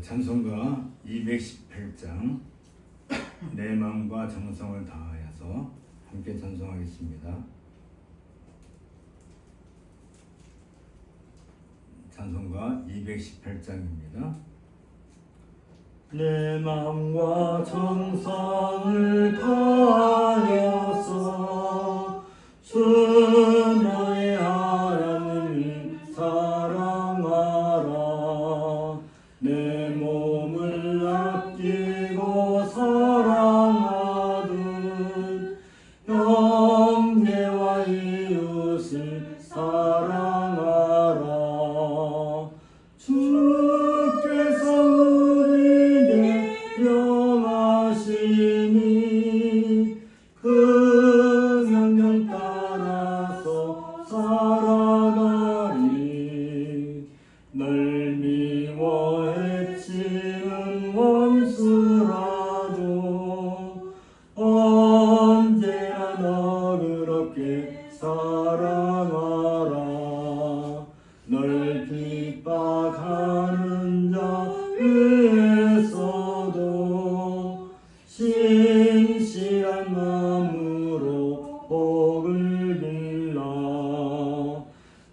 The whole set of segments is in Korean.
찬송가 218장 내 마음과 정성을 다하여서 함께 찬송하겠습니다. 찬송가 218장입니다. 내 마음과 정성을 다하여서 주 너의 하나님을 사랑하라. 내 몸을 아끼고 사랑하듯 형제와 이웃을 사랑하라. 주께서 우리에게 명하시니 그 명령 따라서 살아가리. 널 미워 해치는 원수라도 언제나 너그럽게 사랑하라. 널 핍박하는 자 위에서도 신실한 마음으로 복을 빌라.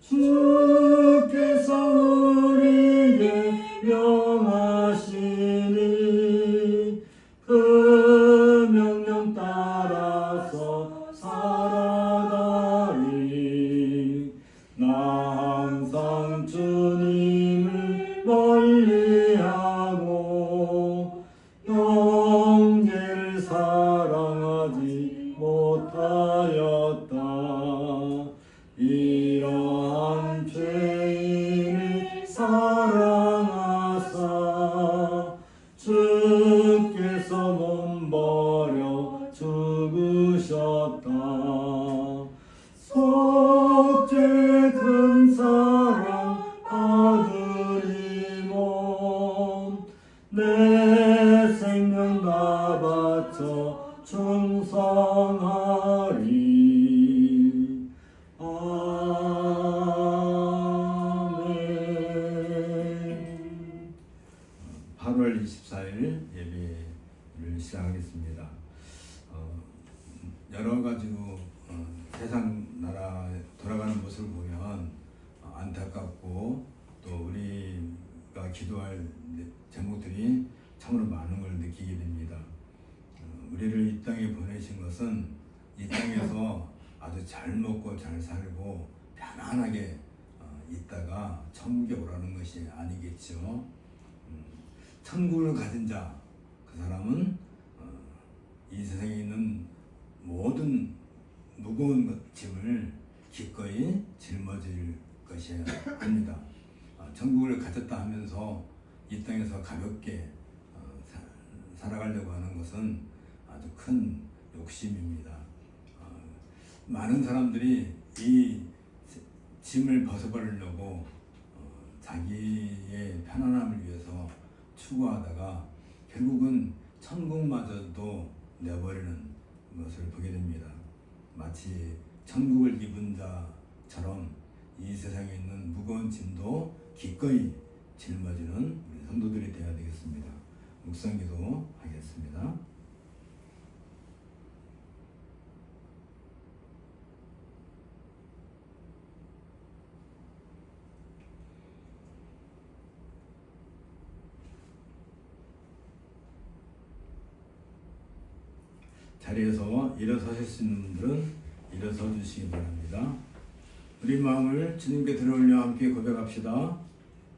주께서 우리에게 명하시니 그 명령 따라서 살아가리. 나 항상 주님을 멀리하고 형제를 사랑하지 못하였다. 이러한 죄인을 사랑하사 주께서 몸버려 죽으셨다. 속죄 큰 사랑 아들이모 내 생명 다 바쳐 충성하리. 아멘. 8월 24일 예배를 시작하겠습니다. 여러 가지로 세상 나라에 돌아가는 모습을 보면 안타깝고 또 우리가 기도할 제목들이 참으로 많은 걸 느끼게 됩니다. 우리를 이 땅에 보내신 것은 이 땅에서 아주 잘 먹고 잘 살고 편안하게 있다가 천국에 오라는 것이 아니겠죠. 천국을 가진 자, 그 사람은 이 세상에 있는 모든 무거운 짐을 기꺼이 짊어질 것이어야 합니다. 천국을 가졌다 하면서 이 땅에서 가볍게 살아가려고 하는 것은 아주 큰 욕심입니다. 많은 사람들이 이 짐을 벗어버리려고 자기의 편안함을 위해서 추구하다가 결국은 천국마저도 내버리는 것을 보게 됩니다. 마치 천국을 입은 자처럼 이 세상에 있는 무거운 짐도 기꺼이 짊어지는 우리 성도들이 되어야 되겠습니다. 묵상기도 하겠습니다. 자리에서 일어서실 수 있는 분들은 일어서 주시기 바랍니다. 우리 마음을 주님께 들어올려 함께 고백합시다.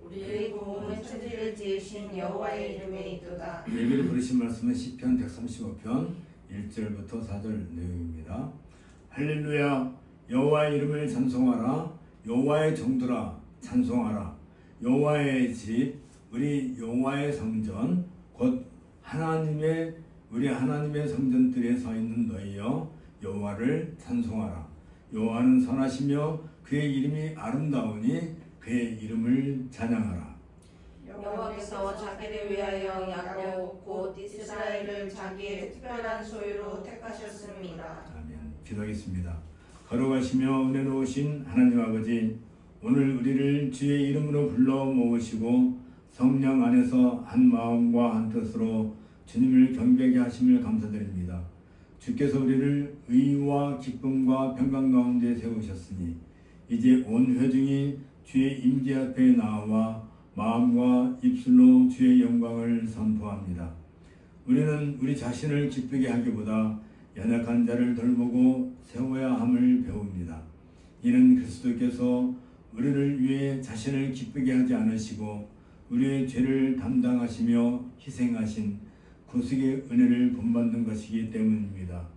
우리의 구원은 천지를 지으신 여호와의 이름에 있도다. 예배를 부르신 말씀은 시편 135편 1절부터 4절 내용입니다. 할렐루야. 여호와의 이름을 찬송하라. 여호와의 정도라 찬송하라. 여호와의 집 우리 여호와의 성전 곧 우리 하나님의 성전들에 서 있는 너희여 여호와를 찬송하라. 여호와는 선하시며 그의 이름이 아름다우니 그의 이름을 찬양하라. 여호와께서 자기를 위하여 야곱 곧 이스라엘을 자기의 특별한 소유로 택하셨습니다. 아멘. 기도하겠습니다. 거룩하시며 은혜로우신 하나님 아버지, 오늘 우리를 주의 이름으로 불러 모으시고 성령 안에서 한 마음과 한 뜻으로 주님을 경배하게 하심을 감사드립니다. 주께서 우리를 의와 기쁨과 평강 가운데 세우셨으니 이제 온 회중이 주의 임재 앞에 나와 마음과 입술로 주의 영광을 선포합니다. 우리는 우리 자신을 기쁘게 하기보다 연약한 자를 돌보고 세워야 함을 배웁니다. 이는 그리스도께서 우리를 위해 자신을 기쁘게 하지 않으시고 우리의 죄를 담당하시며 희생하신 구속의 은혜를 본받는 것이기 때문입니다.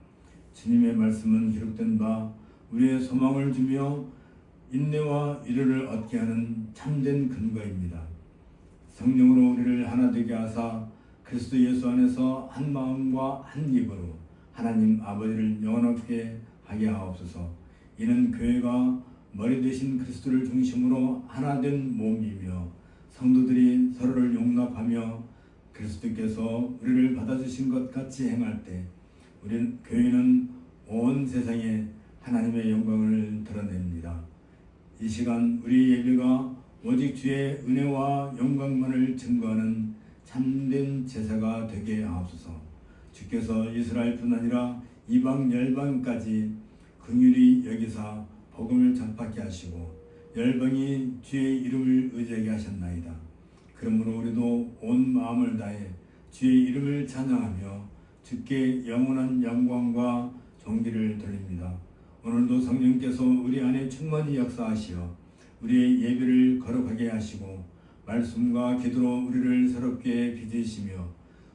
주님의 말씀은 기록된 바 우리의 소망을 주며 인내와 위로를 얻게 하는 참된 근거입니다. 성령으로 우리를 하나 되게 하사 그리스도 예수 안에서 한 마음과 한 입으로 하나님 아버지를 영원하게 하게 하옵소서. 이는 교회가 머리 되신 그리스도를 중심으로 하나 된 몸이며 성도들이 서로를 용납하며 그리스도께서 우리를 받아주신 것 같이 행할 때 우리는 교회는 온 세상에 하나님의 영광을 드러냅니다. 이 시간 우리 예배가 오직 주의 은혜와 영광만을 증거하는 참된 제사가 되게 하옵소서. 주께서 이스라엘뿐 아니라 이방 열방까지 긍휼히 여기사 복음을 전파케 하시고 열방이 주의 이름을 의지하게 하셨나이다. 그러므로 우리도 온 마음을 다해 주의 이름을 찬양하며 주께 영원한 영광과 존귀를 돌립니다. 오늘도 성령께서 우리 안에 충만히 역사하시어 우리의 예배를 거룩하게 하시고 말씀과 기도로 우리를 새롭게 빚으시며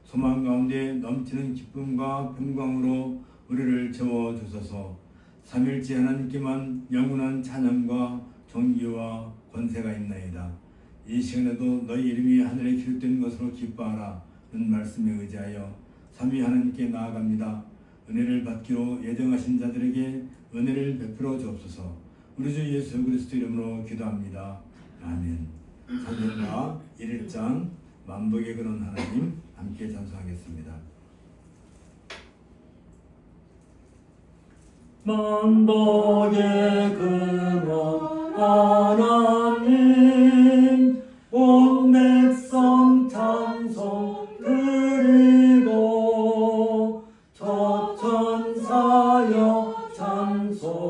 소망 가운데 넘치는 기쁨과 평강으로 우리를 채워주소서. 삼일째 하나님께만 영원한 찬양과 존귀와 권세가 있나이다. 이 시간에도 너희 이름이 하늘에 기록된 것으로 기뻐하라는 말씀에 의지하여 삼위 하나님께 나아갑니다. 은혜를 받기로 예정하신 자들에게 은혜를 베풀어 주옵소서. 우리 주 예수 그리스도 이름으로 기도합니다. 아멘. 찬송가 1장 만복의 근원 하나님 함께 찬송하겠습니다. 만복의 근원 하나님 온 백성 찬송 드리고 저천사여 찬송하세.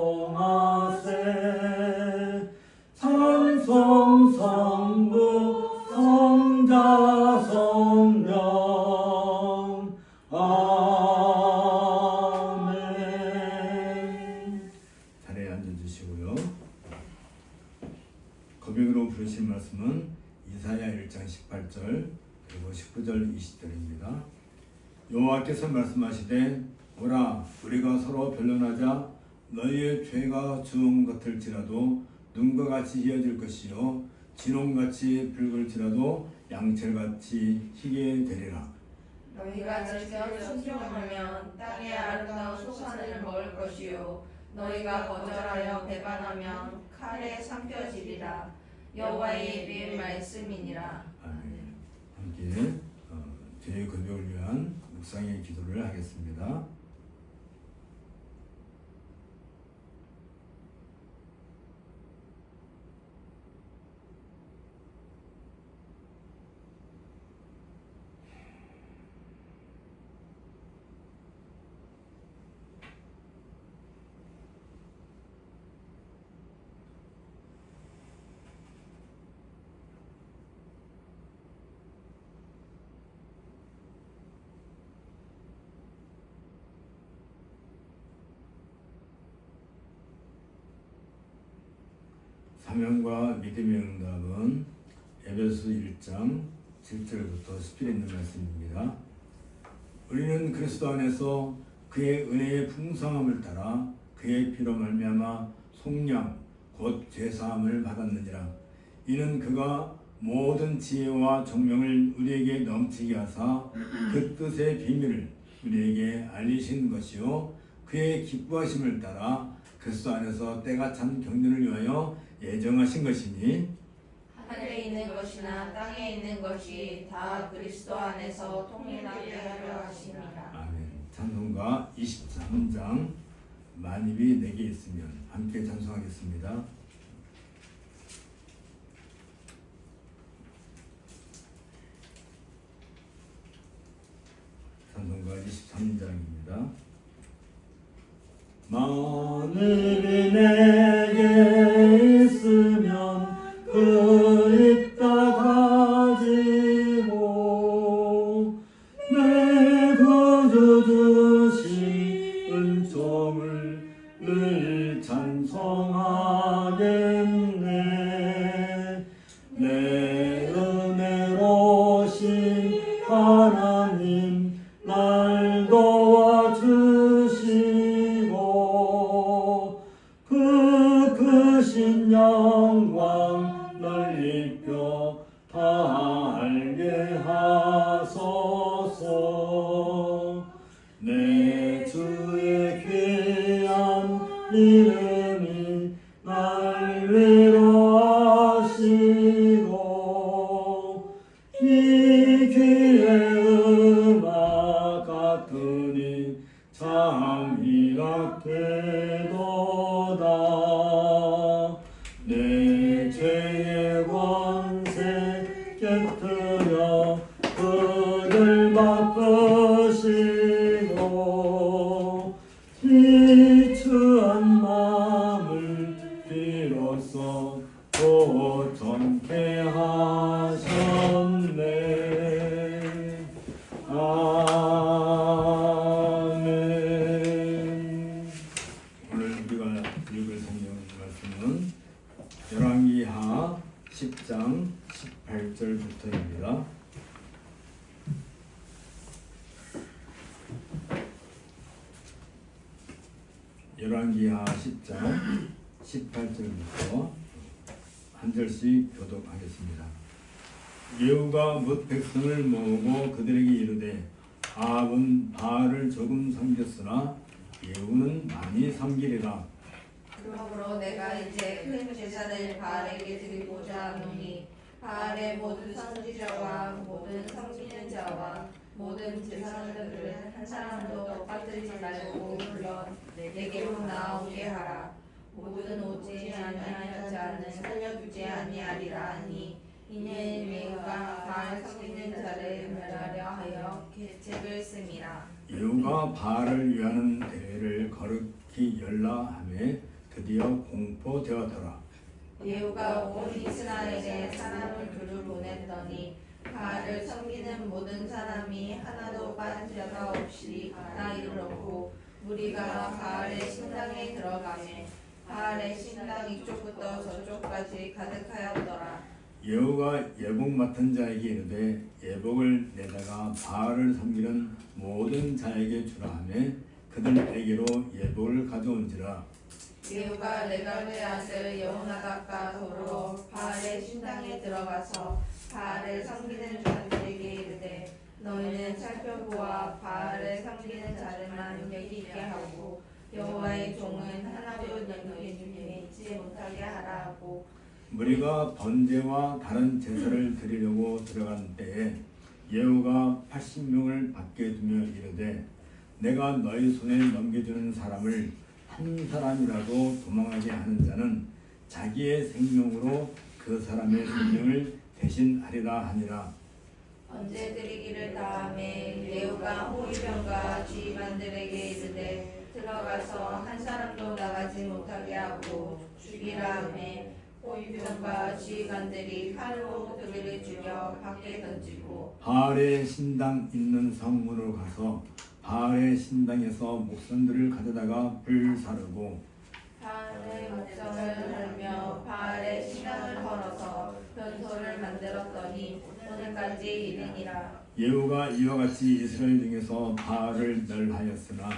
찬송 성부 성자 성령 아멘. 자리에 앉아주시고요. 고백으로 부르신 말씀은 이사야 1장 18절 그리고 19절 20절입니다. 여호와께서 말씀하시되 오라 우리가 서로 변론하자. 너희의 죄가 주홍 같을지라도 눈과 같이 희어질 것이요 진홍같이 붉을지라도 양철같이 희게 되리라. 너희가 즐겨 순종하면 땅의 아름다운 소산을 먹을 것이요 너희가 거절하여 배반하면 칼에 삼켜지리라. 여호와의 예비의 말씀이니라. 아멘. 함께 죄의 고백을 위한 묵상의 기도를 하겠습니다. 사명과 믿음의 응답은 에베소 1장 7절부터 10절에 있는 말씀입니다. 우리는 그리스도 안에서 그의 은혜의 풍성함을 따라 그의 피로 말미암아 속량 곧 죄사함을 받았느니라. 이는 그가 모든 지혜와 정명을 우리에게 넘치게 하사 그 뜻의 비밀을 우리에게 알리신 것이요 그의 기뻐하심을 따라 그리스도 안에서 때가 찬 경륜을 위하여 예정하신 것이니 하늘에 있는 것이나 땅에 있는 것이 다 그리스도 안에서 통일하게 하려 하심이라. 아멘. 찬송가 23장 만입이 내게 있으면 함께 찬송하겠습니다. 마늘이 내게 있으면 그 있다 가지고 내 구주 주신 은총을 늘 찬송하겠네. 내 은혜로신 하나님 날 도와주시고 그 크신 영광 널리 펴 다 알게 하소서. 내 주의 귀한 이름이 날 위로하시고 이 귀의 음악 같으니 참 희락되도다. 내 죄의 권세 깨뜨려 그를 바꾸시고 비추한 마음을 비로소 고정케 하셨네. 아멘. 오늘 우리가 읽을 성경 말씀은 열왕기하 10장 18절부터입니다. 열왕기하 10장 18절부터 한 절씩 교독하겠습니다. 예후가 뭇 백성을 모으고 그들에게 이르되 아합은 바알을 조금 섬겼으나 예후는 많이 섬기리라. 그러므로 내가 이제 큰 제사를 바알에게 드리고자 하노니 바알의 모든 선지자와 모든 섬기는 자와 모든 제사장들을 한 사람도 빠뜨리지 말고 물론 내게로 나오게 하라. 모든 오지 아니하는 자는 살려두지 아니하리라 하니 이는 예후가 바알 섬기는 자를 멸하려 하여 계책을 씁니다. 예후가 바알을 위하는 대회를 거룩히 열라 하매 드디어 공포되었더라. 예후가 온 이스라엘에 사람을 둘을 보냈더니 바알을 섬기는 모든 사람이 하나도 빠진 자가 없이 다 이르렀고 무리가 바알의 신당에 들어가매 바알의 신당 이쪽부터 저쪽까지 가득하였더라. 예후가 예복 맡은 자에게 이르되 예복을 내다가 바알을 섬기는 모든 자에게 주라 하매 그들에게로 예복을 가져온지라. 예후가 레갈의 아들 여호나답과 더불어 바알의 신당에 들어가서 바알을 섬기는 자들에게 이르되 너희는 살펴보아 바알을 섬기는 자들만 여기 있게 하고 여호와의 종은 하나도 너희 중에 있지 못하게 하라 하고 무리가 번제와 다른 제사를 드리려고 들어간 때에 예후가 80명을 밖에 두며 이르되 내가 너희 손에 넘겨주는 사람을 한 사람이라도 도망하게 하는 자는 자기의 생명으로 그 사람의 생명을 대신하리라 하니라. 언제 드리기를 다함에 예후가 호위병과 지휘관들에게 이르되 들어가서 한 사람도 나가지 못하게 하고 죽이라 하매 호위병과 지휘관들이 칼로 그들을 죽여 밖에 던지고 바알의 신당 있는 성문으로 가서 바알의 신당에서 목선들을 가져다가 불사르고 바알의 목성을 헐며 바알의 신당을 헐어서 변소를 만들었더니 오늘까지 이르니라. 예후가 이와 같이 이스라엘 중에서 바알을 멸하였으나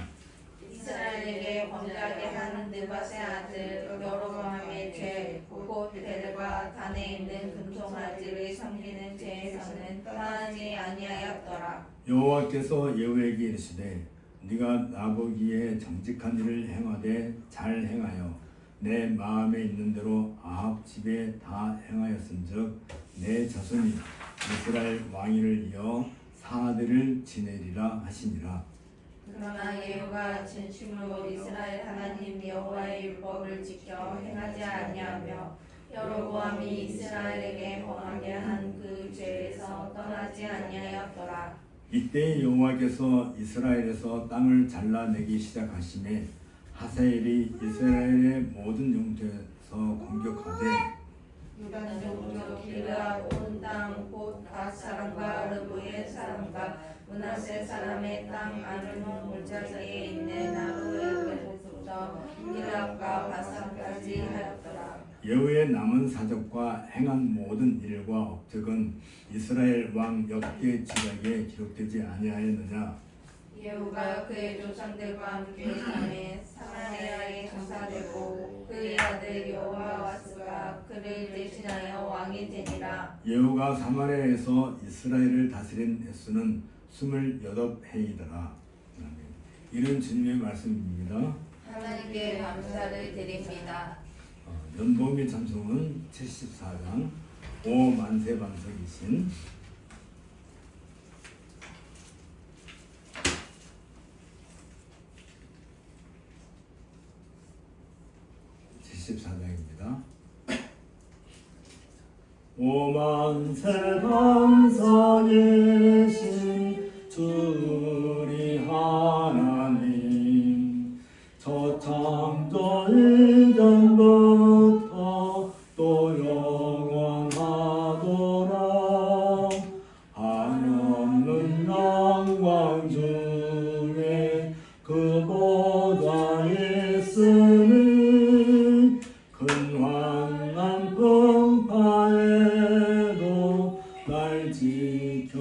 이스라엘에게 범죄하게 한 느밧의 아들 여로보암의 죄 곧 벨과 단에 있는 금송아지를 섬기는 죄에서는 떠나지 아니하였더라. 여호와께서 예후에게 이르시되 네가 나보기에 정직한 일을 행하되 잘 행하여 내 마음에 있는 대로 아합 집에 다 행하였은즉 내 자손이 이스라엘 왕위를 이어 사대를 지내리라 하시니라. 그러나 예후가 진심으로 이스라엘 하나님 여호와의 율법을 지켜 행하지 아니하며 여로보암이 이스라엘에게 범하게 한 그 죄에서 떠나지 아니하였더라. 이때 여호와께서 이스라엘에서 땅을 잘라내기 시작하심에 하사엘이 이스라엘의 모든 영토에서 공격하되 유다는 종족 길르앗 온 땅 곧 갓 사람과 르브의 사람과 므낫세 사람의 땅 아르논 골짜기에 있는 아로엘에서부터 기럇과 바산까지 하였더라. 여호의 남은 사적과 행한 모든 일과 업적은 이스라엘 왕 역대 지략에 기록되지 아니하였느냐. 예후가 그의 조상들과 함께 잠에 사마리아에 장사되고 그의 아들 여호와스가 그를 대신하여 왕이 되니라. 예후가 사마리아에서 이스라엘을 다스린 횟수는 28해이더라. 이런 주님의 말씀입니다. 하나님께 감사를 드립니다. 연보 및 찬송은 74장 오만세 반석이신 74장입니다. 오만세 반석이신 주 우리 하나님 저창조 이전부터 또 영원하도록 한없는 영광 중에 그 보좌에 있으니 근환난 풍파에도 날 지켜주시네.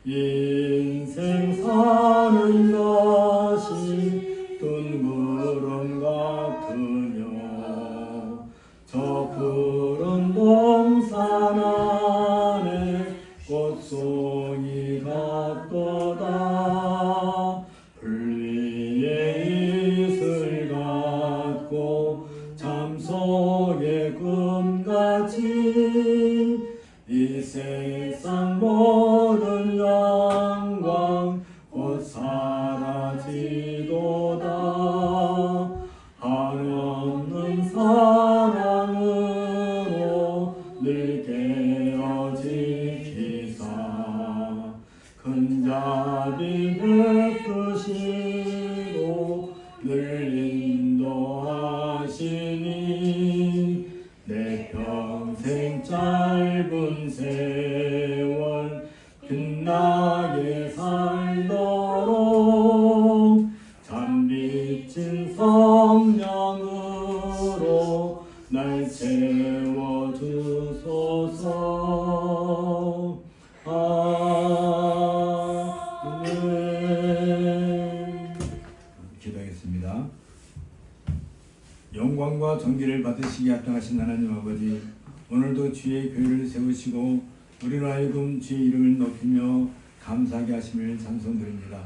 인생 사는 것이 둥구름 같으며 저 푸른 동산 안에 꽃송이 같도다. 불리의 이슬 같고 잠 속의 꿈같이 이 세상 모든 영광 곧 사라지도다. 한없는 사랑으로 늘 깨어 지키사 큰 자비 베푸시고 늘 인도하시니 내 평생 짧은 세월 빛나게 살도록 잠비친 성령으로 날 채워주소서. 아멘. 기도하겠습니다. 영광과 존귀를 받으시기 합당하신 하나님 아버지, 오늘도 주의 교회를 세우시고 우리로 하여금 주의 이름을 높이며 감사하게 하심을 찬송드립니다.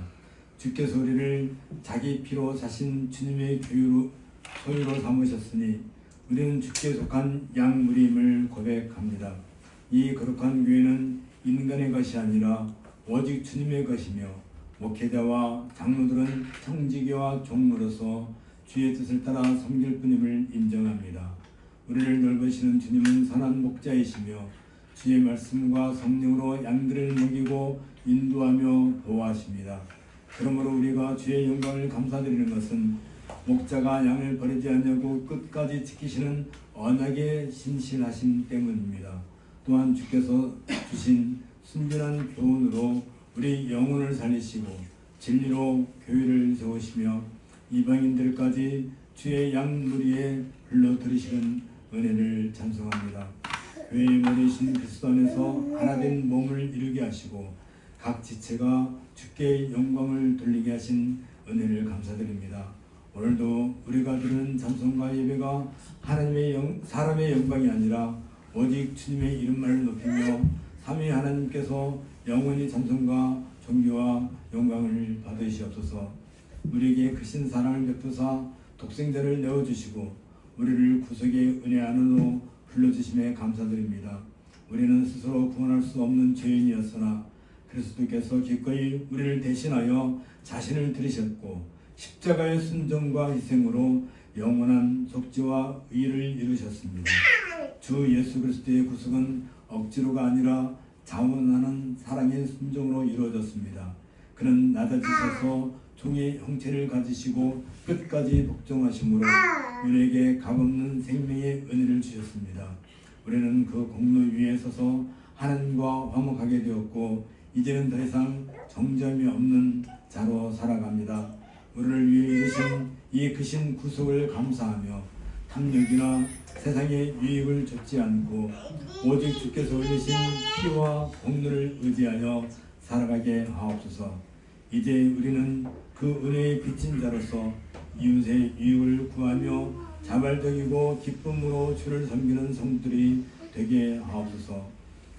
주께서 우리를 자기 피로 사신 주님의 소유로 삼으셨으니 우리는 주께 속한 양무림을 고백합니다. 이 거룩한 교회는 인간의 것이 아니라 오직 주님의 것이며 목회자와 장로들은 청지기와 종로로서 주의 뜻을 따라 섬길 뿐임을 인정합니다. 우리를 넓으시는 주님은 선한 목자이시며 주의 말씀과 성령으로 양들을 먹이고 인도하며 보호하십니다. 그러므로 우리가 주의 영광을 감사드리는 것은 목자가 양을 버리지 않냐고 끝까지 지키시는 언약의 신실하심 때문입니다. 또한 주께서 주신 순전한 교훈으로 우리 영혼을 살리시고 진리로 교회를 세우시며 이방인들까지 주의 양무리에 불러들이시는 은혜를 찬송합니다. 교회의 머리신 그리스도 안에서 하나된 몸을 이루게 하시고 각 지체가 주께 영광을 돌리게 하신 은혜를 감사드립니다. 오늘도 우리가 드리는 찬송과 예배가 사람의 영광이 아니라 오직 주님의 이름만을 높이며 삼위 하나님께서 영원히 찬송과 존귀와 영광을 받으시옵소서. 우리에게 크신 사랑을 베푸사 독생자를 내어주시고 우리를 구속의 은혜 안으로 불러주심에 감사드립니다. 우리는 스스로 구원할 수 없는 죄인이었으나 그리스도께서 기꺼이 우리를 대신하여 자신을 들이셨고 십자가의 순종과 희생으로 영원한 속죄와 의를 이루셨습니다. 주 예수 그리스도의 구속은 억지로가 아니라 자원하는 사랑의 순종으로 이루어졌습니다. 그는 낮아지셔서 종의 형체를 가지시고 끝까지 복종하심으로 우리에게 값없는 생명의 은혜를 주셨습니다. 우리는 그 공로 위에 서서 하나님과 화목하게 되었고 이제는 더 이상 정점이 없는 자로 살아갑니다. 우리를 위해 이루신 이 크신 구속을 감사하며 탐욕이나 세상의 유익을 좇지 않고 오직 주께서 흘리신 피와 공로를 의지하여 살아가게 하옵소서. 이제 우리는 그 은혜의 빚진 자로서 이웃의 유익을 구하며 자발적이고 기쁨으로 주를 섬기는 성들이 되게 하옵소서.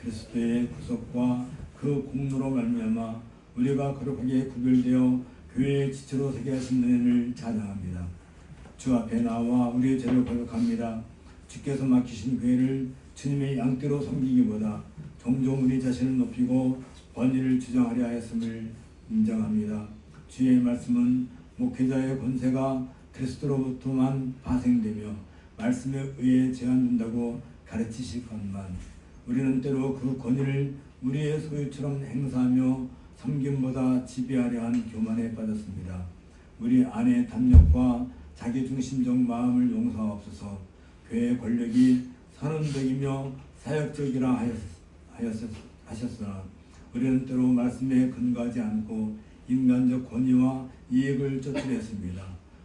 그리스도의 구속과 그 공로로 말미암아 우리가 거룩하게 구별되어 교회의 지체로 서게 하신 은혜를 찬양합니다. 주 앞에 나와 우리의 죄를 고백합니다. 주께서 맡기신 교회를 주님의 양떼로 섬기기보다 종종 우리 자신을 높이고 권위를 주장하려 하였음을 인정합니다. 주의 말씀은 목회자의 권세가 그리스도로부터만 파생되며 말씀에 의해 제한된다고 가르치시건만 우리는 때로 그 권위를 우리의 소유처럼 행사하며 섬김보다 지배하려 한 교만에 빠졌습니다. 우리 안의 탐욕과 자기중심적 마음을 용서하옵소서. 교회의 권력이 선언적이며 사역적이라 하셨으나 우리는 때로 말씀에 근거하지 않고 인간적 권위와 이익을 쫓으렸습니다.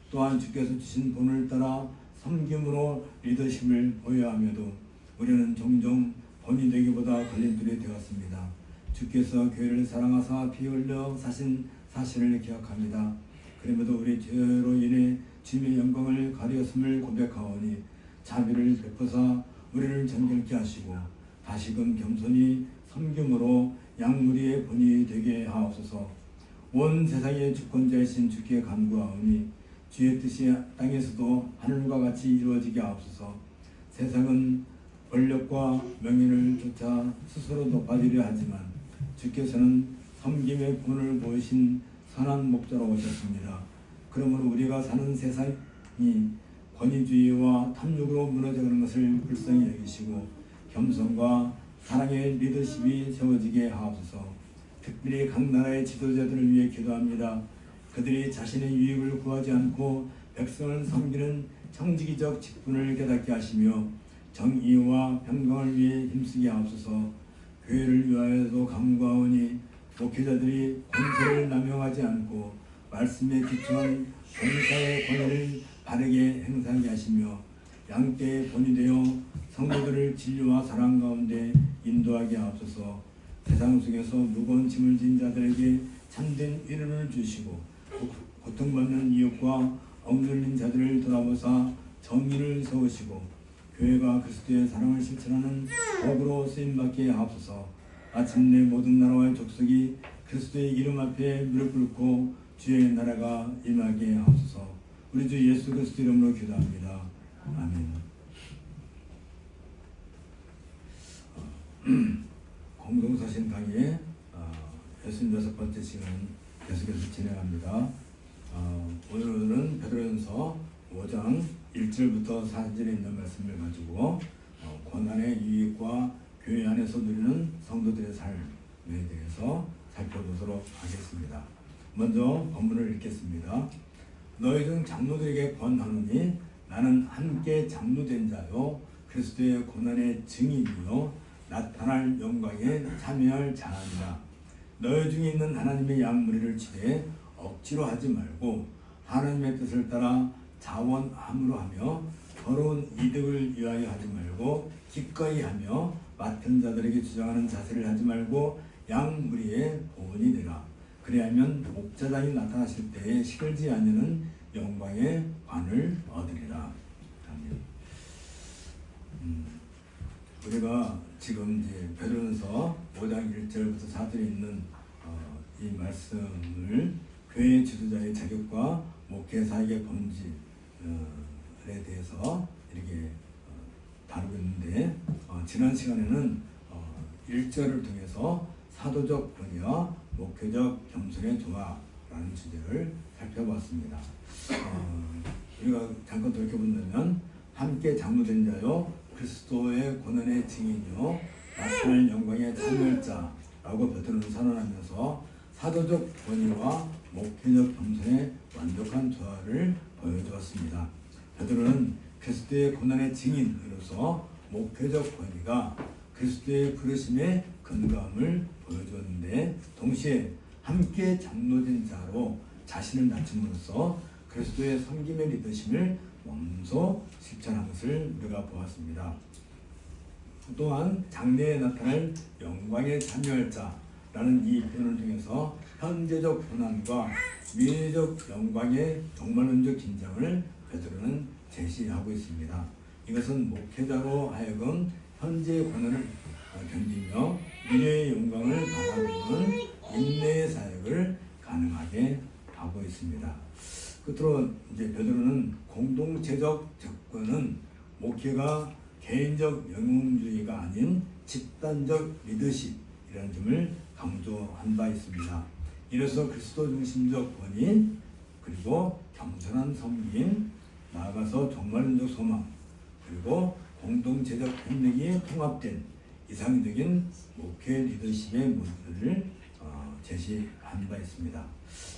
또한 주께서 주신 본을 따라 섬김으로 리더십을 보여하며도 우리는 종종 본이 되기보다 걸림돌이 되었습니다. 주께서 교회를 사랑하사 피 흘려 사신 사실을 기억합니다. 그럼에도 우리 죄로 인해 주님의 영광을 가리었음을 고백하오니 자비를 베푸사 우리를 정결케 하시고 다시금 겸손히 섬김으로 양무리의 본이 되게 하옵소서. 온 세상의 주권자이신 주께 간구하오니 주의 뜻이 땅에서도 하늘과 같이 이루어지게 하옵소서. 세상은 권력과 명예를 쫓아 스스로 높아지려 하지만 주께서는 섬김의 본을 보이신 선한 목자로 오셨습니다. 그러므로 우리가 사는 세상이 권위주의와 탐욕으로 무너져가는 것을 불쌍히 여기시고 겸손과 사랑의 리더십이 세워지게 하옵소서. 특별히 각 나라의 지도자들을 위해 기도합니다. 그들이 자신의 유익을 구하지 않고 백성을 섬기는 청지기적 직분을 깨닫게 하시며 정의와 평강을 위해 힘쓰게 하옵소서. 교회를 위하여도 간구하오니 목회자들이 권세를 남용하지 않고 말씀에 기초한 권사의 권위를 바르게 행사하게 하시며 양떼의 본이 되어 성도들을 진리와 사랑 가운데 인도하게 하옵소서. 세상 속에서 무거운 짐을 진 자들에게 참된 위로를 주시고 고통받는 이웃과 억눌린 자들을 돌아보사 정의를 세우시고 교회가 그리스도의 사랑을 실천하는 법으로 쓰임받게 하옵소서. 마침내 모든 나라와 족속이 그리스도의 이름 앞에 무릎 꿇고 주의 나라가 임하게 하옵소서. 우리 주 예수 그리스도 이름으로 기도합니다. 아멘. 공동서신 강의의 66번째 시간 계속해서 진행합니다. 오늘은 베드로전서 5장 1절부터 4절에 있는 말씀을 가지고 고난의 유익과 교회 안에서 누리는 성도들의 삶에 대해서 살펴보도록 하겠습니다. 먼저 본문을 읽겠습니다. 너희 중 장로들에게 권하노니 나는 함께 장로된 자요 그리스도의 고난의 증인이요 나타날 영광에 참여할 자니라. 너희 중에 있는 하나님의 양무리를 치되 억지로 하지 말고 하나님의 뜻을 따라 자원함으로 하며 더러운 이득을 위하여 하지 말고 기꺼이 하며 맡은 자들에게 주장하는 자세를 하지 말고 양무리의 보원이 되라. 그리하면 목자장이 나타나실 때에 시들지 않는 영광의 관을 얻으리라. 아멘. 우리가 지금 이제 베드로전서 5장 1절부터 4절에 있는 이 말씀을 교회 지도자의 자격과 목회 사역의 본질에 대해서 이렇게 다루고 있는데 지난 시간에는 1절을 통해서 사도적 권위와 목회적 겸손의 조화라는 주제를 살펴봤습니다. 우리가 잠깐 돌이켜본다면 함께 장로된 자요 그리스도의 고난의 증인이요 나타날 영광의 참여자라고 베드로는 선언하면서 사도적 권위와 목회적 겸손의 완벽한 조화를 보여주었습니다. 베드로는 그리스도의 고난의 증인으로서 목회적 권위가 그리스도의 부르심의 근거함을 보여주었는데, 동시에 함께 장로된 자로 자신을 낮춤으로써 그리스도의 섬김의 리더십을 몸소 실천한 것을 우리가 보았습니다. 또한 장래에 나타날 영광에 참여할 자라는 이 표현을 통해서 현재적 고난과 미래적 영광의 종말론적 긴장을 베드로는 제시하고 있습니다. 이것은 목회자로 하여금 현재의 고난을 견디며 미래의 영광을 바라보는 인내의 사역을 가능하게 하고 있습니다. 끝으로 이제 베드로는 공동체적 접근은 목회가 개인적 영웅주의가 아닌 집단적 리더십이라는 점을 강조한 바 있습니다. 이래서 그리스도 중심적 권위, 그리고 겸손한 섬김, 나아가서 종말론적 소망, 그리고 공동체적 협력이 통합된 이상적인 목회 리더십의 모습을 제시한 바 있습니다.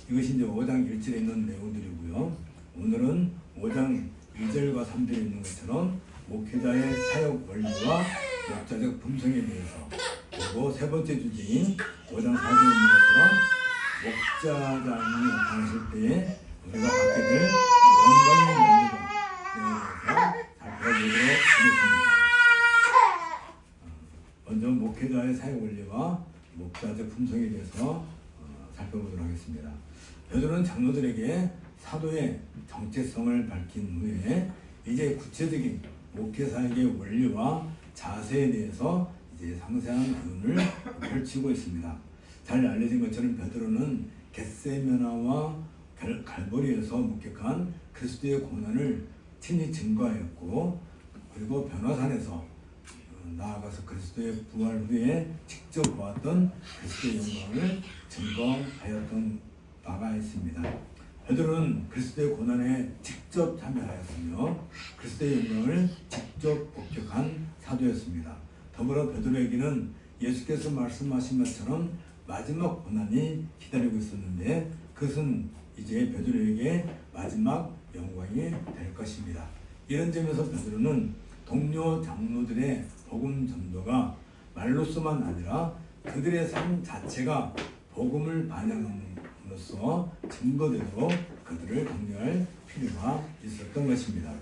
이것이 이제 5장 1절에 있는 내용들이고요. 오늘은 5장 2절과 3절에 있는 것처럼 목회자의 사역 원리와 목자적 품성에 대해서, 그리고 세 번째 주제인 5장 4절에 있는 것처럼 목자장이 나타나실 때에 우리가 받게 될 영광의 능력에 대해서 살펴보도록 하겠습니다. 먼저 목회자의 사역 원리와 목자적 품성에 대해서 살펴보도록 하겠습니다. 베드로는 장로들에게 사도의 정체성을 밝힌 후에 이제 구체적인 목회 사역의 원리와 자세에 대해서 이제 상세한 교훈을 펼치고 있습니다. 잘 알려진 것처럼 베드로는 겟세마네와 갈보리에서 목격한 그리스도의 고난을 친히 증거하였고, 그리고 변화산에서 나아가서 그리스도의 부활 후에 직접 보았던 그리스도의 영광을 증거하였던 바가 있습니다. 베드로는 그리스도의 고난에 직접 참여하였으며 그리스도의 영광을 직접 목격한 사도였습니다. 더불어 베드로에게는 예수께서 말씀하신 것처럼 마지막 고난이 기다리고 있었는데, 그것은 이제 베드로에게 마지막 영광이 될 것입니다. 이런 점에서 베드로는 동료 장로들의 복음 전도가 말로서만 아니라 그들의 삶 자체가 복음을 반영함으로써 증거되도록 그들을 격려할 필요가 있었던 것입니다.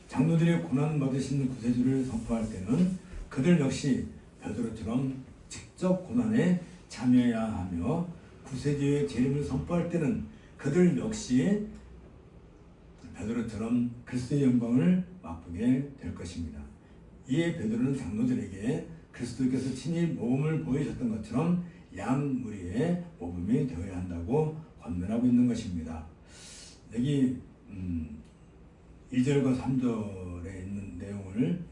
장로들이 고난 받으신 구세주를 선포할 때는 그들 역시 베드로처럼 직접 고난에 참여해야 하며, 구세주의 재림을 선포할 때는 그들 역시 베드로처럼 그리스도의 영광을 맛보게 될 것입니다. 이에 베드로는 장로들에게 그리스도께서 친히 모범을 보이셨던 것처럼 양 무리의 모범이 되어야 한다고 권면하고 있는 것입니다. 여기 2절과 3절에 있는 내용을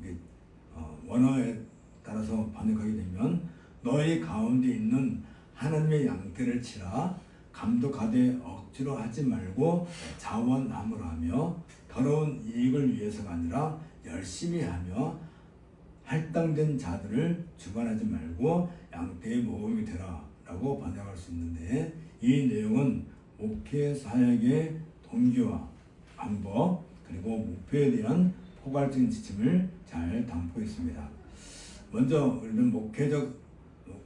원어에 따라서 번역하게 되면, 너희 가운데 있는 하나님의 양떼를 치라, 감독하되 억지로 하지 말고 자원함으로 하며 더러운 이익을 위해서가 아니라 열심히 하며 할당된 자들을 주관하지 말고 양떼의 모범이 되라 라고 번역할 수 있는데, 이 내용은 목회 사역의 동기와 방법, 그리고 목표에 대한 포괄적인 지침을 잘 담고 있습니다. 먼저 우리는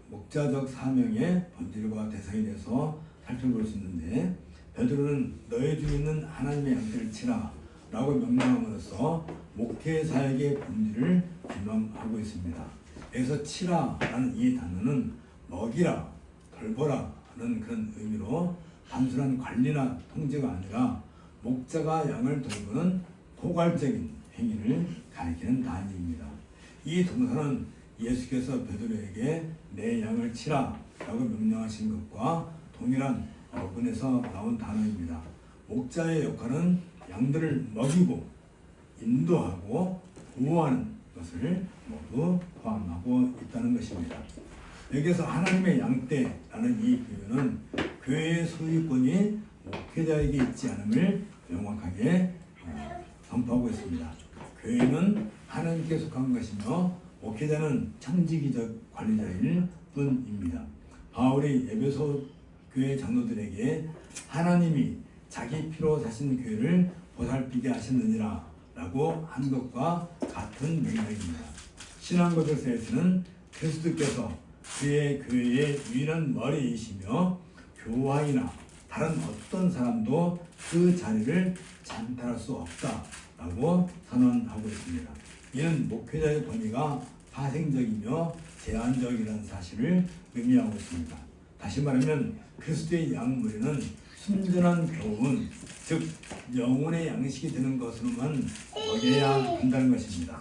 목자적 사명의 본질과 대상에 대해서 살펴볼 수 있는데, 베드로는 너희 중에 있는 하나님의 양떼를 치라 라고 명령함으로써 목회 사역의 본질을 비명하고 있습니다. 여기서 치라 라는 이 단어는 먹이라, 돌보라 하는 그런 의미로 단순한 관리나 통제가 아니라 목자가 양을 돌보는 포괄적인 행위를 가리키는 단위입니다. 이 동사는 예수께서 베드로에게 내 양을 치라 라고 명령하신 것과 동일한 어근에서 나온 단어입니다. 목자의 역할은 양들을 먹이고 인도하고 보호하는 것을 모두 포함하고 있다는 것입니다. 여기서 하나님의 양떼라는 이 표현은 교회의 소유권이 목회자에게 있지 않음을 명확하게 선포하고 있습니다. 교회는 하나님께 속한 것이며 목회자는 청지기적 관리자일 뿐입니다. 바울이 에베소 교회 장로들에게 하나님이 자기 피로 사신 교회를 보살피게 하셨느니라 라고 한 것과 같은 맥락입니다. 신앙고백서에서는 그리스도께서 그의 교회의 유일한 머리이시며 교황이나 다른 어떤 사람도 그 자리를 찬탈할 수 없다라고 선언하고 있습니다. 이는 목회자의 권위가 파생적이며 제한적이라는 사실을 의미하고 있습니다. 다시 말하면 그리스도의 양무리는 순전한 교훈, 즉 영혼의 양식이 되는 것으로만 먹여야 한다는 것입니다.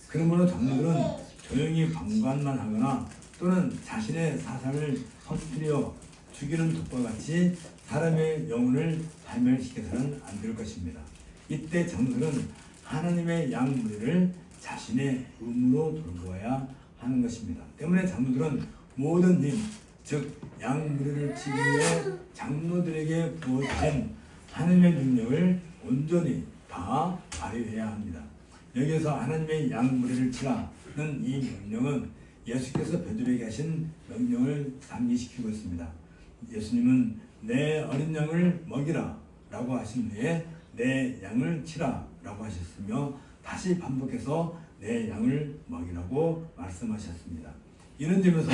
그러므로 장로들은 조용히 방관만 하거나 또는 자신의 사상을 퍼뜨려 죽이는 독과 같이 사람의 영혼을 파멸시켜서는 안 될 것입니다. 이때 장로들은 하나님의 양무리를 자신의 의무로 돌보아야 하는 것입니다. 때문에 장로들은 모든 일, 즉 양무리를 치기 위해 장로들에게 부어진 하나님의 능력을 온전히 다 발휘해야 합니다. 여기에서 하나님의 양무리를 치라는 이 명령은 예수께서 베드로에게 하신 명령을 상기시키고 있습니다. 예수님은 내 어린 양을 먹이라 라고 하신 후에 내 양을 치라 라고 하셨으며 다시 반복해서 내 양을 먹이라고 말씀하셨습니다. 이런 점에서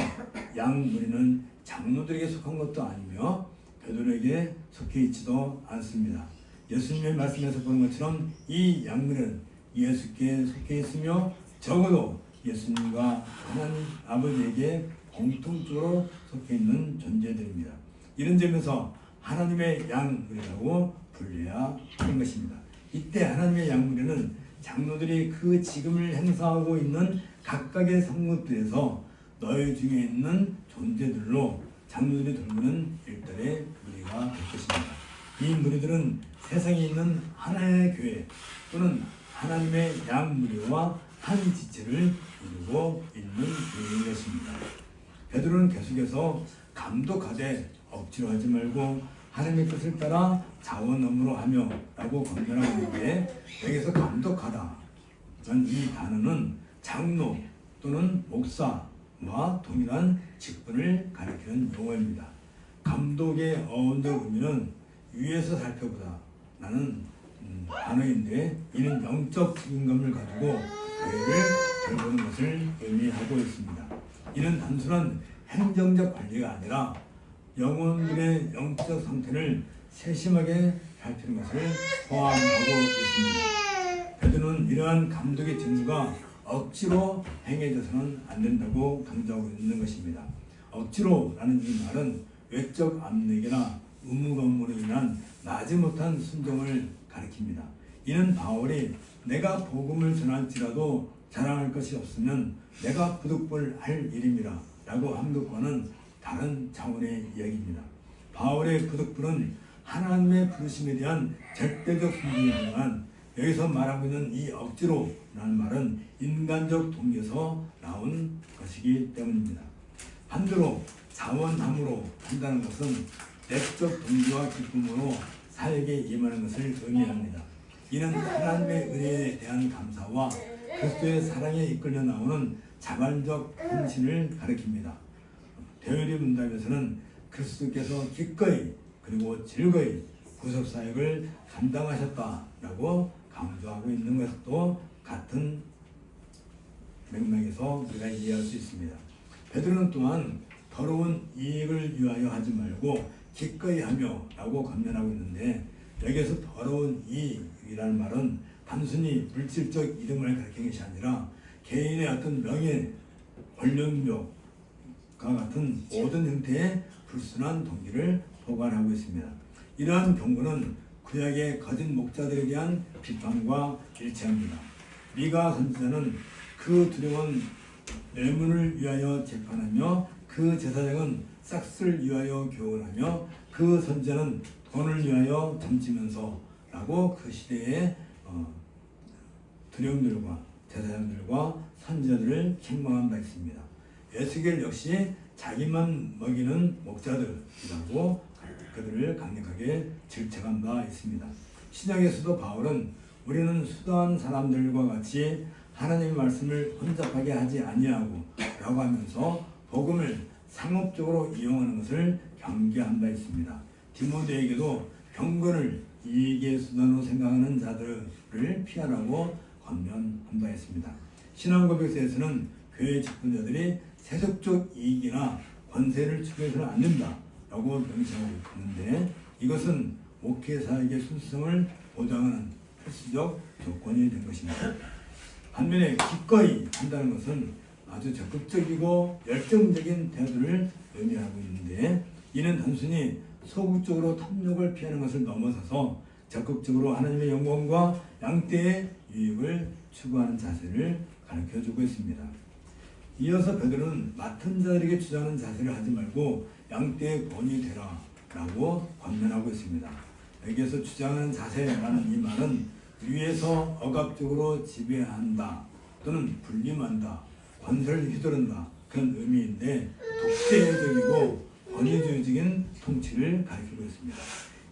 양무리는 장로들에게 속한 것도 아니며 베드로에게 속해 있지도 않습니다. 예수님의 말씀에서 보는 것처럼 이 양무리는 예수께 속해 있으며 적어도 예수님과 하나님 아버지에게 공통적으로 속해 있는 존재들입니다. 이런 점에서 하나님의 양무리라고 불려야 하는 것입니다. 이때 하나님의 양무리는 장로들이 그 직임을 행사하고 있는 각각의 성읍들에서 너희 중에 있는 존재들로 장로들이 돌보는 일들의 무리가 될 것입니다. 이 무리들은 세상에 있는 하나의 교회 또는 하나님의 양무리와 한 지체를 이루고 있는 교회인 것입니다. 베드로는 계속해서 감독하되 억지로 하지 말고 하나님의 뜻을 따라 자원 업무로 하며 라고 권면하고 있는데 여기서 감독하다 이 단어는 장로 또는 목사와 동일한 직분을 가리키는 용어입니다. 감독의 어원적 의미는 위에서 살펴보다 라는 단어인데 이는 영적 책임감을 가지고 교회를 돌보는 것을 의미하고 있습니다. 이는 단순한 행정적 관리가 아니라 영혼들의 영적 상태를 세심하게 살피는 것을 포함하고 있습니다. 베드로는 이러한 감독의 직무가 억지로 행해져서는 안 된다고 강조하고 있는 것입니다. 억지로라는 이 말은 외적 압력이나 의무 업무로 인한 마지못한 순종을 가리킵니다. 이는 바울이 내가 복음을 전할지라도 자랑할 것이 없으면 내가 부득불 할 일입니다 라고 한 것과는 다른 차원의 이야기입니다. 바울의 부득불은 하나님의 부르심에 대한 절대적 순종이지만 여기서 말하고 있는 이 억지로라는 말은 인간적 동기에서 나온 것이기 때문입니다. 반대로 자원함으로 한다는 것은 내적 동기와 기쁨으로 사역에 임하는 것을 의미합니다. 이는 하나님의 은혜에 대한 감사와 그리스도의 사랑에 이끌려 나오는 자발적 헌신을 가리킵니다. 대열의 문답에서는 그리스도께서 기꺼이 그리고 즐거이 구속사역을 감당하셨다라고 강조하고 있는 것도 같은 맥락에서 우리가 이해할 수 있습니다. 베드로는 또한 더러운 이익을 위하여 하지 말고 기꺼이 하며 라고 권면하고 있는데 여기에서 더러운 이익이라는 말은 단순히 물질적 이름을 가리키는 것이 아니라 개인의 어떤 명예, 권력욕과 같은 모든 형태의 불순한 동기를 포괄하고 있습니다. 이러한 경고는 구약의 거짓 목자들에 대한 비판과 일치합니다. 미가 선지자는 그 두려운 뇌물을 위하여 재판하며 그 제사장은 싹쓸 위하여 교훈하며 그 선지자는 돈을 위하여 점치면서 라고 그 시대의 두려움들과 제사장들과 선지자들을 책망한 바 있습니다. 에스겔 역시 자기만 먹이는 목자들이라고 그들을 강력하게 질책한 바 있습니다. 신약에서도 바울은 우리는 수다한 사람들과 같이 하나님의 말씀을 혼잡하게 하지 아니하고 라고 하면서 복음을 상업적으로 이용하는 것을 경계한 바 있습니다. 디모데에게도 경건을 이익의 수단으로 생각하는 자들을 피하라고 권면한 바 있습니다. 신앙고백서에서는 교회 직분자들이 세속적 이익이나 권세를 추구해서는 안 된다라고 명시하고 있는데 이것은 목회사에게 순수성을 보장하는 필수적 조건이 된 것입니다. 반면에 기꺼이 한다는 것은 아주 적극적이고 열정적인 태도를 의미하고 있는데 이는 단순히 소극적으로 탐욕을 피하는 것을 넘어서서 적극적으로 하나님의 영광과 양떼의 유익을 추구하는 자세를 가르쳐주고 있습니다. 이어서 베드로는 맡은 자들에게 주장하는 자세를 하지 말고 양떼의 본이 되라 라고 권면하고 있습니다. 여기에서 주장하는 자세라는 이 말은 위에서 억압적으로 지배한다 또는 분림한다, 권세를 휘두른다 그런 의미인데 독재적이고 권위주의적인 통치를 가리키고 있습니다.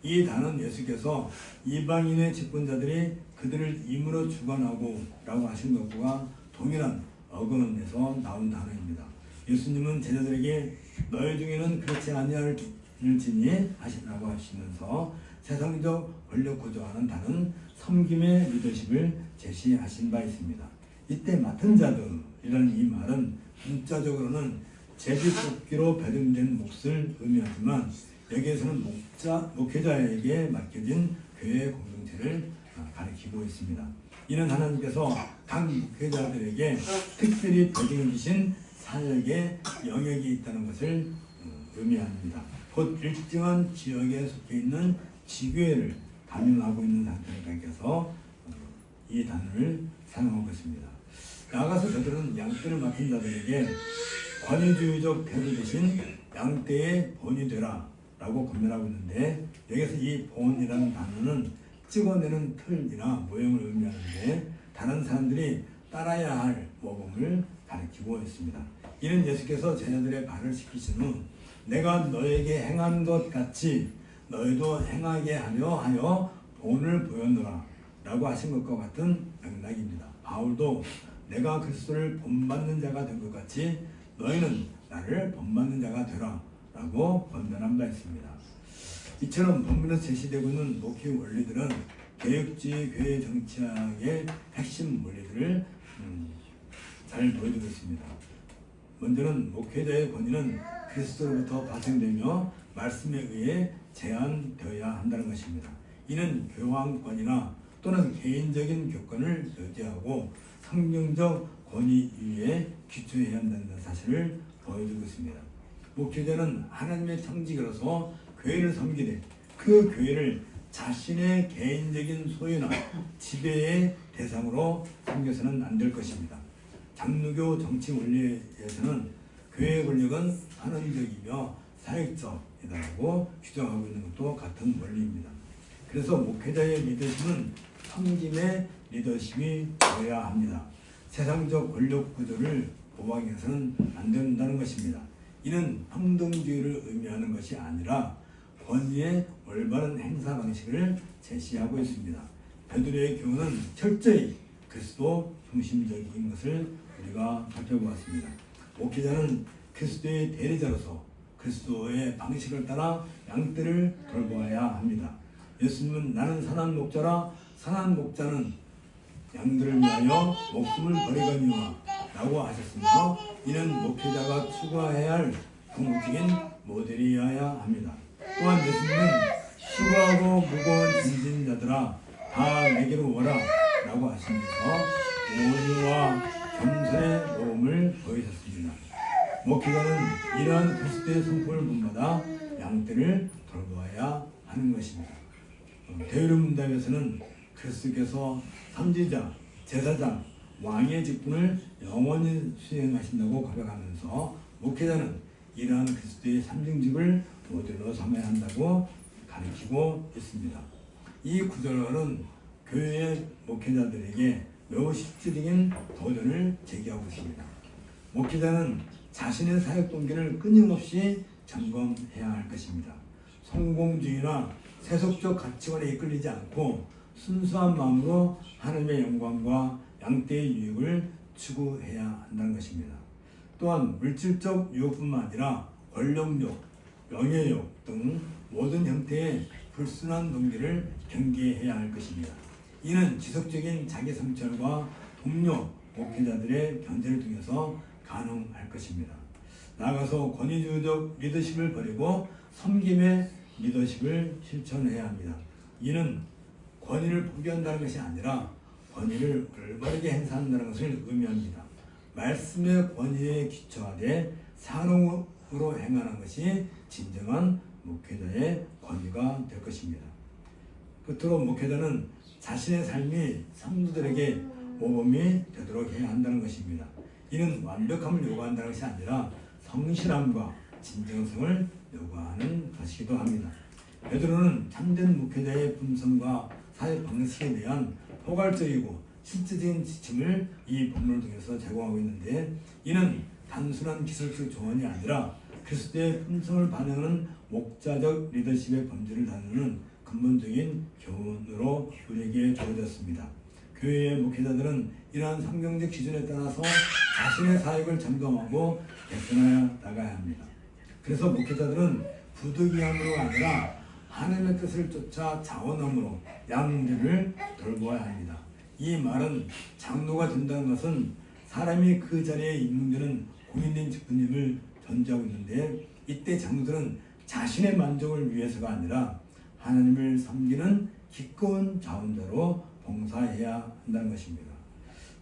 이 단어는 예수께서 이방인의 직분자들이 그들을 임으로 주관하고 라고 하신 것과 동일한 어근에서 나온 단어입니다. 예수님은 제자들에게 너희 중에는 그렇지 아니할지니 하시라고 하시면서 세상적 권력 구조와는 다른 섬김의 리더십을 제시하신 바 있습니다. 이때 맡은 자들이라는 이 말은 문자적으로는 제비뽑기로 배정된 몫을 의미하지만 여기에서는 목회자에게 맡겨진 교회 공동체를 가리키고 있습니다. 이는 하나님께서 각 목회자들에게 특별히 배정해 주신 사역의 영역이 있다는 것을 의미합니다. 곧 일정한 지역에 속해 있는 지교회를 담임하고 있는 상태를 가리켜서 이 단어를 사용하고 있습니다. 나아가서 저들은 양떼를 맡은 자들에게 권위주의적 태도 대신 양떼의 본이 되라 라고 권면하고 있는데 여기서 이 본이라는 단어는 찍어내는 틀이나 모형을 의미하는데 다른 사람들이 따라야 할 모범을 가리키고 있습니다. 이는 예수께서 제자들의 발을 씻기신 후 내가 너에게 행한 것 같이 너희도 행하게 하여 본을 보였노라 라고 하신 것과 같은 맥락입니다. 바울도 내가 그리스도를 본받는 자가 된 것 같이 너희는 나를 본받는 자가 되라 라고 권면한 바 있습니다. 이처럼 본문에서 제시되고 있는 목회 원리들은 개혁주의 교회 정치학의 핵심 원리들을 잘 보여주고 있습니다. 먼저는 목회자의 권위는 그리스도로부터 발생되며 말씀에 의해 제한되어야 한다는 것입니다. 이는 교황권이나 또는 개인적인 교권을 유지하고 성경적 권위 위에 기초해야 한다는 사실을 보여주고 있습니다. 목회자는 하나님의 청지기로서 교회를 섬기되 그 교회를 자신의 개인적인 소유나 지배의 대상으로 섬겨서는 안 될 것입니다. 장로교 정치 원리에서는 교회의 권력은 선언적이며 사역적이라고 규정하고 있는 것도 같은 원리입니다. 그래서 목회자의 리더십은 섬김의 리더십이 되어야 합니다. 세상적 권력 구조를 보강해서는 안 된다는 것입니다. 이는 평등주의를 의미하는 것이 아니라 권위의 올바른 행사 방식을 제시하고 있습니다. 베드로의 교훈은 철저히 그리스도 중심적인 것을 우리가 살펴보았습니다. 목회자는 그리스도의 대리자로서 그리스도의 방식을 따라 양떼를 돌보아야 합니다. 예수님은 나는 선한 목자라 선한 목자는 양들을 위하여 목숨을 버리거니와 라고 하셨으며 이는 목회자가 추구해야 할 궁극적인 모델이어야 합니다. 또한 예수님은 수고하고 무거운 짐진 자들아 다 내게로 오라 라고 하시면서 온유와 겸손의 모험을 보이셨습니다. 목회자는 이러한 그리스도의 성품을 본받아 양떼를 돌보아야 하는 것입니다. 대의로 문답에서는 그리스도께서 선지자, 제사장, 왕의 직분을 영원히 수행하신다고 고백하면서 목회자는 이러한 그리스도의 상징직을 모델로 삼아야 한다고 가르치고 있습니다. 이 구절은 교회의 목회자들에게 매우 실질적인 도전을 제기하고 있습니다. 목회자는 자신의 사역 동기를 끊임없이 점검해야 할 것입니다. 성공주의나 세속적 가치관에 이끌리지 않고 순수한 마음으로 하나님의 영광과 양떼의 유익을 추구해야 한다는 것입니다. 또한 물질적 유혹뿐만 아니라 권력욕, 명예욕 등 모든 형태의 불순한 동기를 경계해야 할 것입니다. 이는 지속적인 자기 성찰과 동료 목회자들의 견제를 통해서 가능할 것입니다. 나아가서 권위주의적 리더십을 버리고 섬김의 리더십을 실천해야 합니다. 이는 권위를 포기한다는 것이 아니라 권위를 올바르게 행사한다는 것을 의미합니다. 말씀의 권위에 기초하되 산업으로 행하는 것이 진정한 목회자의 권위가 될 것입니다. 끝으로 목회자는 자신의 삶이 성도들에게 모범이 되도록 해야 한다는 것입니다. 이는 완벽함을 요구한다는 것이 아니라 성실함과 진정성을 요구하는 것이기도 합니다. 베드로는 참된 목회자의 품성과 사회 방식에 대한 포괄적이고 실질적인 지침을 이 본문을 통해서 제공하고 있는데, 이는 단순한 기술적 조언이 아니라 그리스도의 품성을 반영하는 목자적 리더십의 본질을 다루는 근본적인 교훈으로 우리에게 주어졌습니다. 교회의 목회자들은 이러한 성경적 기준에 따라서 자신의 사역을 점검하고 개선하여 나가야 합니다. 그래서 목회자들은 부득이함으로 아니라 하나님의 뜻을 쫓아 자원함으로 양들을 돌보아야 합니다. 이 말은 장로가 된다는 것은 사람이 그 자리에 임명되는 공인된 직분임을 전제하고 있는데, 이때 장로들은 자신의 만족을 위해서가 아니라 하나님을 섬기는 기꺼운 자원자로 봉사해야 한다는 것입니다.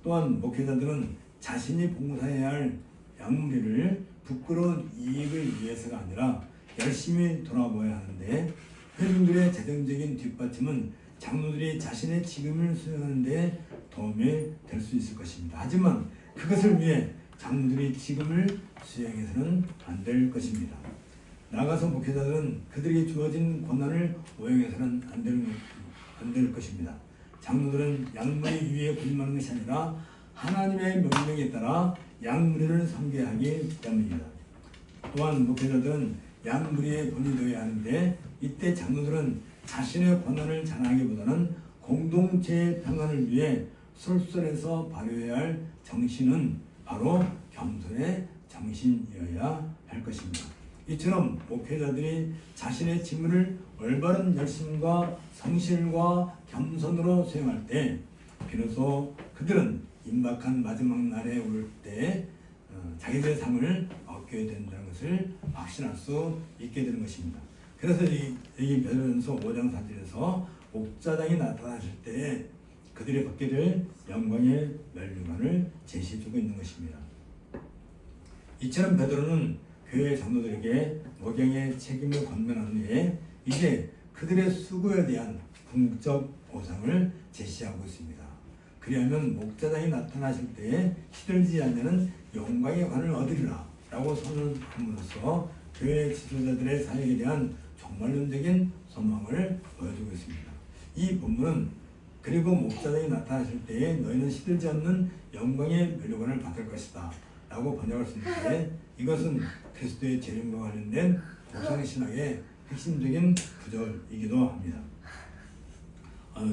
또한 목회자들은 자신이 봉사해야 할 양무리를 부끄러운 이익을 위해서가 아니라 열심히 돌아보아야 하는데, 회중들의 재정적인 뒷받침은 장로들이 자신의 직임을 수행하는 데 도움이 될 수 있을 것입니다. 하지만 그것을 위해 장로들이 직임을 수행해서는 안 될 것입니다. 나가서 목회자들은 그들에게 주어진 권한을 오용해서는 안 될 것입니다. 장로들은 양무리 위에 군림하는 것이 아니라 하나님의 명령에 따라 양무리를 섬겨야 하기 때문입니다. 또한 목회자들은 양무리의 본이 되어야 하는데, 이때 장로들은 자신의 권한을 자랑하기보다는 공동체의 평안을 위해 솔솔해서 발휘해야 할 정신은 바로 겸손의 정신이어야 할 것입니다. 이처럼 목회자들이 자신의 직무를 올바른 열심과 성실과 겸손으로 수행할 때 비로소 그들은 임박한 마지막 날에 올 때 자기들의 상을 얻게 된다는 것을 확신할 수 있게 되는 것입니다. 그래서 이 베드로전서 5장 4절에서 목자장이 나타나실 때 그들이 받게 될 영광의 면류관을 제시해주고 있는 것입니다. 이처럼 베드로는 교회 장로들에게 목양의 책임을 권면한 후에 이제 그들의 수고에 대한 궁극적 보상을 제시하고 있습니다. 그리하면 목자장이 나타나실 때에 시들지 않는 영광의 관을 얻으리라 라고 선언함으로써 교회 지도자들의 사역에 대한 종말론적인 소망을 보여주고 있습니다. 이 본문은 그리고 목자장이 나타나실 때에 너희는 시들지 않는 영광의 면류관을 받을 것이다 라고 번역할 수 있는데, 이것은 그리스도의 재림과 관련된 보상신학의 핵심적인 구절이기도 합니다.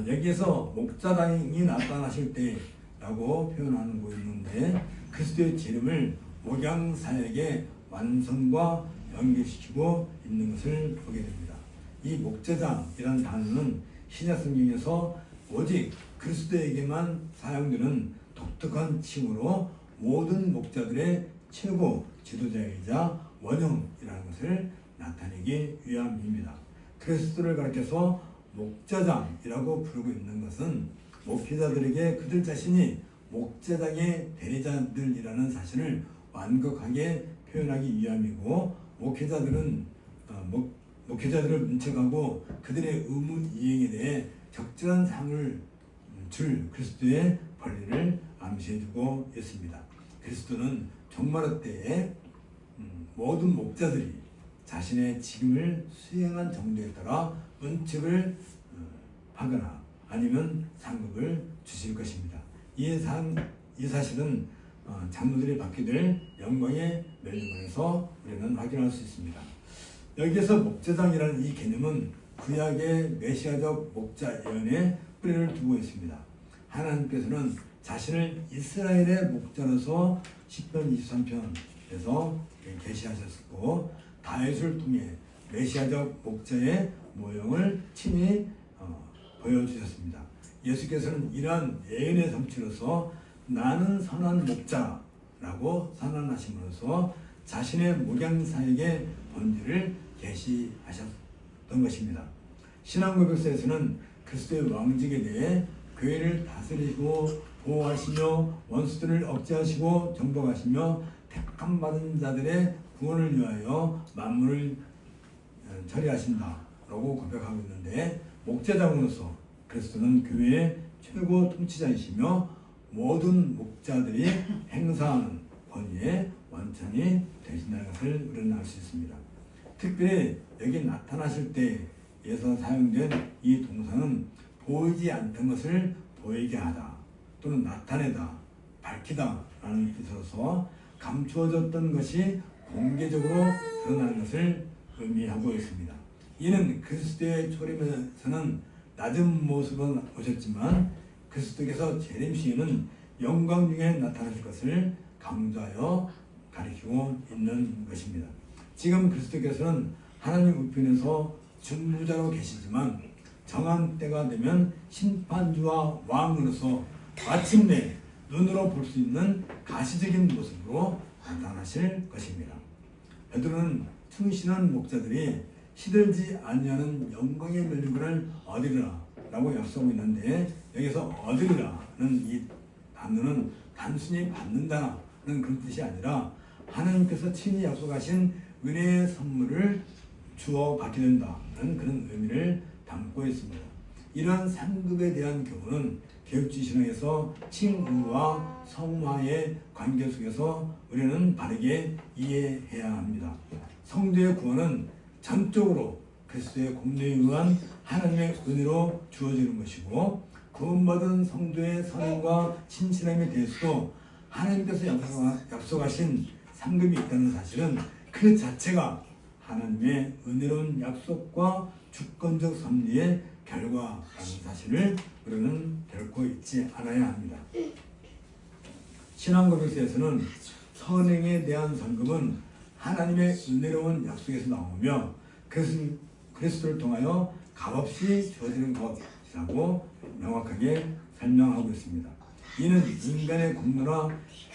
여기에서 목자장이 나타나실 때라고 표현하고 있는데, 그리스도의 재림을 목양사역의 완성과 연결시키고 있는 것을 보게 됩니다. 이 목자장이라는 단어는 신약성경에서 오직 그리스도에게만 사용되는 독특한 칭호로 모든 목자들의 최고 지도자이자 원형이라는 것을 나타내기 위함입니다. 그리스도를 가리켜서 목자장이라고 부르고 있는 것은 목회자들에게 그들 자신이 목자장의 대리자들이라는 사실을 완곡하게 표현하기 위함이고, 목회자들을 문책하고 그들의 의무 이행에 대해 적절한 상을 줄 그리스도의 권리를 암시해주고 있습니다. 그리스도는 종말의 때에 모든 목자들이 자신의 직임을 수행한 정도에 따라 문책을 하거나 아니면 상급을 주실 것입니다. 이 사실은 장로들이 받게 될 영광의 면류관에서 우리는 확인할 수 있습니다. 여기에서 목자장이라는 이 개념은 구약의 메시아적 목자 예언에 뿌리를 두고 있습니다. 하나님께서는 자신을 이스라엘의 목자로서 시편 23편에서 계시하셨고, 다윗을 통해 메시아적 목자의 모형을 친히 보여주셨습니다. 예수께서는 이러한 예언의 성취로서 나는 선한 목자라고 선언하심으로써 자신의 목양사역의 본질을 계시하셨던 것입니다. 신앙고백서에서는 그리스도의 왕직에 대해 교회를 다스리고 보호하시며 원수들을 억제하시고 정복하시며 택함 받은 자들의 구원을 위하여 만물을 처리하신다라고 고백하고 있는데, 목자장으로서 그리스도는 교회의 최고 통치자이시며 모든 목자들이 행사하는 권위의 원천이 되신다는 것을 우리는 알 수 있습니다. 특별히 여기 나타나실 때에서 사용된 이 동사는 보이지 않던 것을 보이게 하다 또는 나타내다, 밝히다 라는 뜻으로서 감추어졌던 것이 공개적으로 드러나는 것을 의미하고 있습니다. 이는 그리스도의 초림에서는 낮은 모습은 오셨지만 그리스도께서 재림 시에는 영광 중에 나타나실 것을 강조하여 가리키고 있는 것입니다. 지금 그리스도께서는 하나님 우편에서 중보자로 계시지만 정한 때가 되면 심판주와 왕으로서 마침내 눈으로 볼 수 있는 가시적인 모습으로 나타나실 것입니다. 베드로는 충실한 목자들이 시들지 아니하는 영광의 멸류관을 얻으리라 라고 약속하고 있는데, 여기서 얻으리라는 이 단어는 단순히 받는다는 그런 뜻이 아니라 하나님께서 친히 약속하신 은혜의 선물을 주어 받게 된다는 그런 의미를 담고 있습니다. 이러한 상급에 대한 교훈은 개혁주의 신앙에서 칭의와 성화의 관계 속에서 우리는 바르게 이해해야 합니다. 성도의 구원은 전적으로 그리스도의 공로에 의한 하나님의 은혜로 주어지는 것이고, 구원받은 성도의 선행과 신실함에 대해서도 하나님께서 약속하신 상급이 있다는 사실은 그 자체가 하나님의 은혜로운 약속과 주권적 섭리의 결과라는 사실을 우리는 결코 잊지 않아야 합니다. 신앙고백서에서는 선행에 대한 상급은 하나님의 은혜로운 약속에서 나오며 그리스도를 통하여 값없이 주어지는 것이라고 명확하게 설명하고 있습니다. 이는 인간의 공로나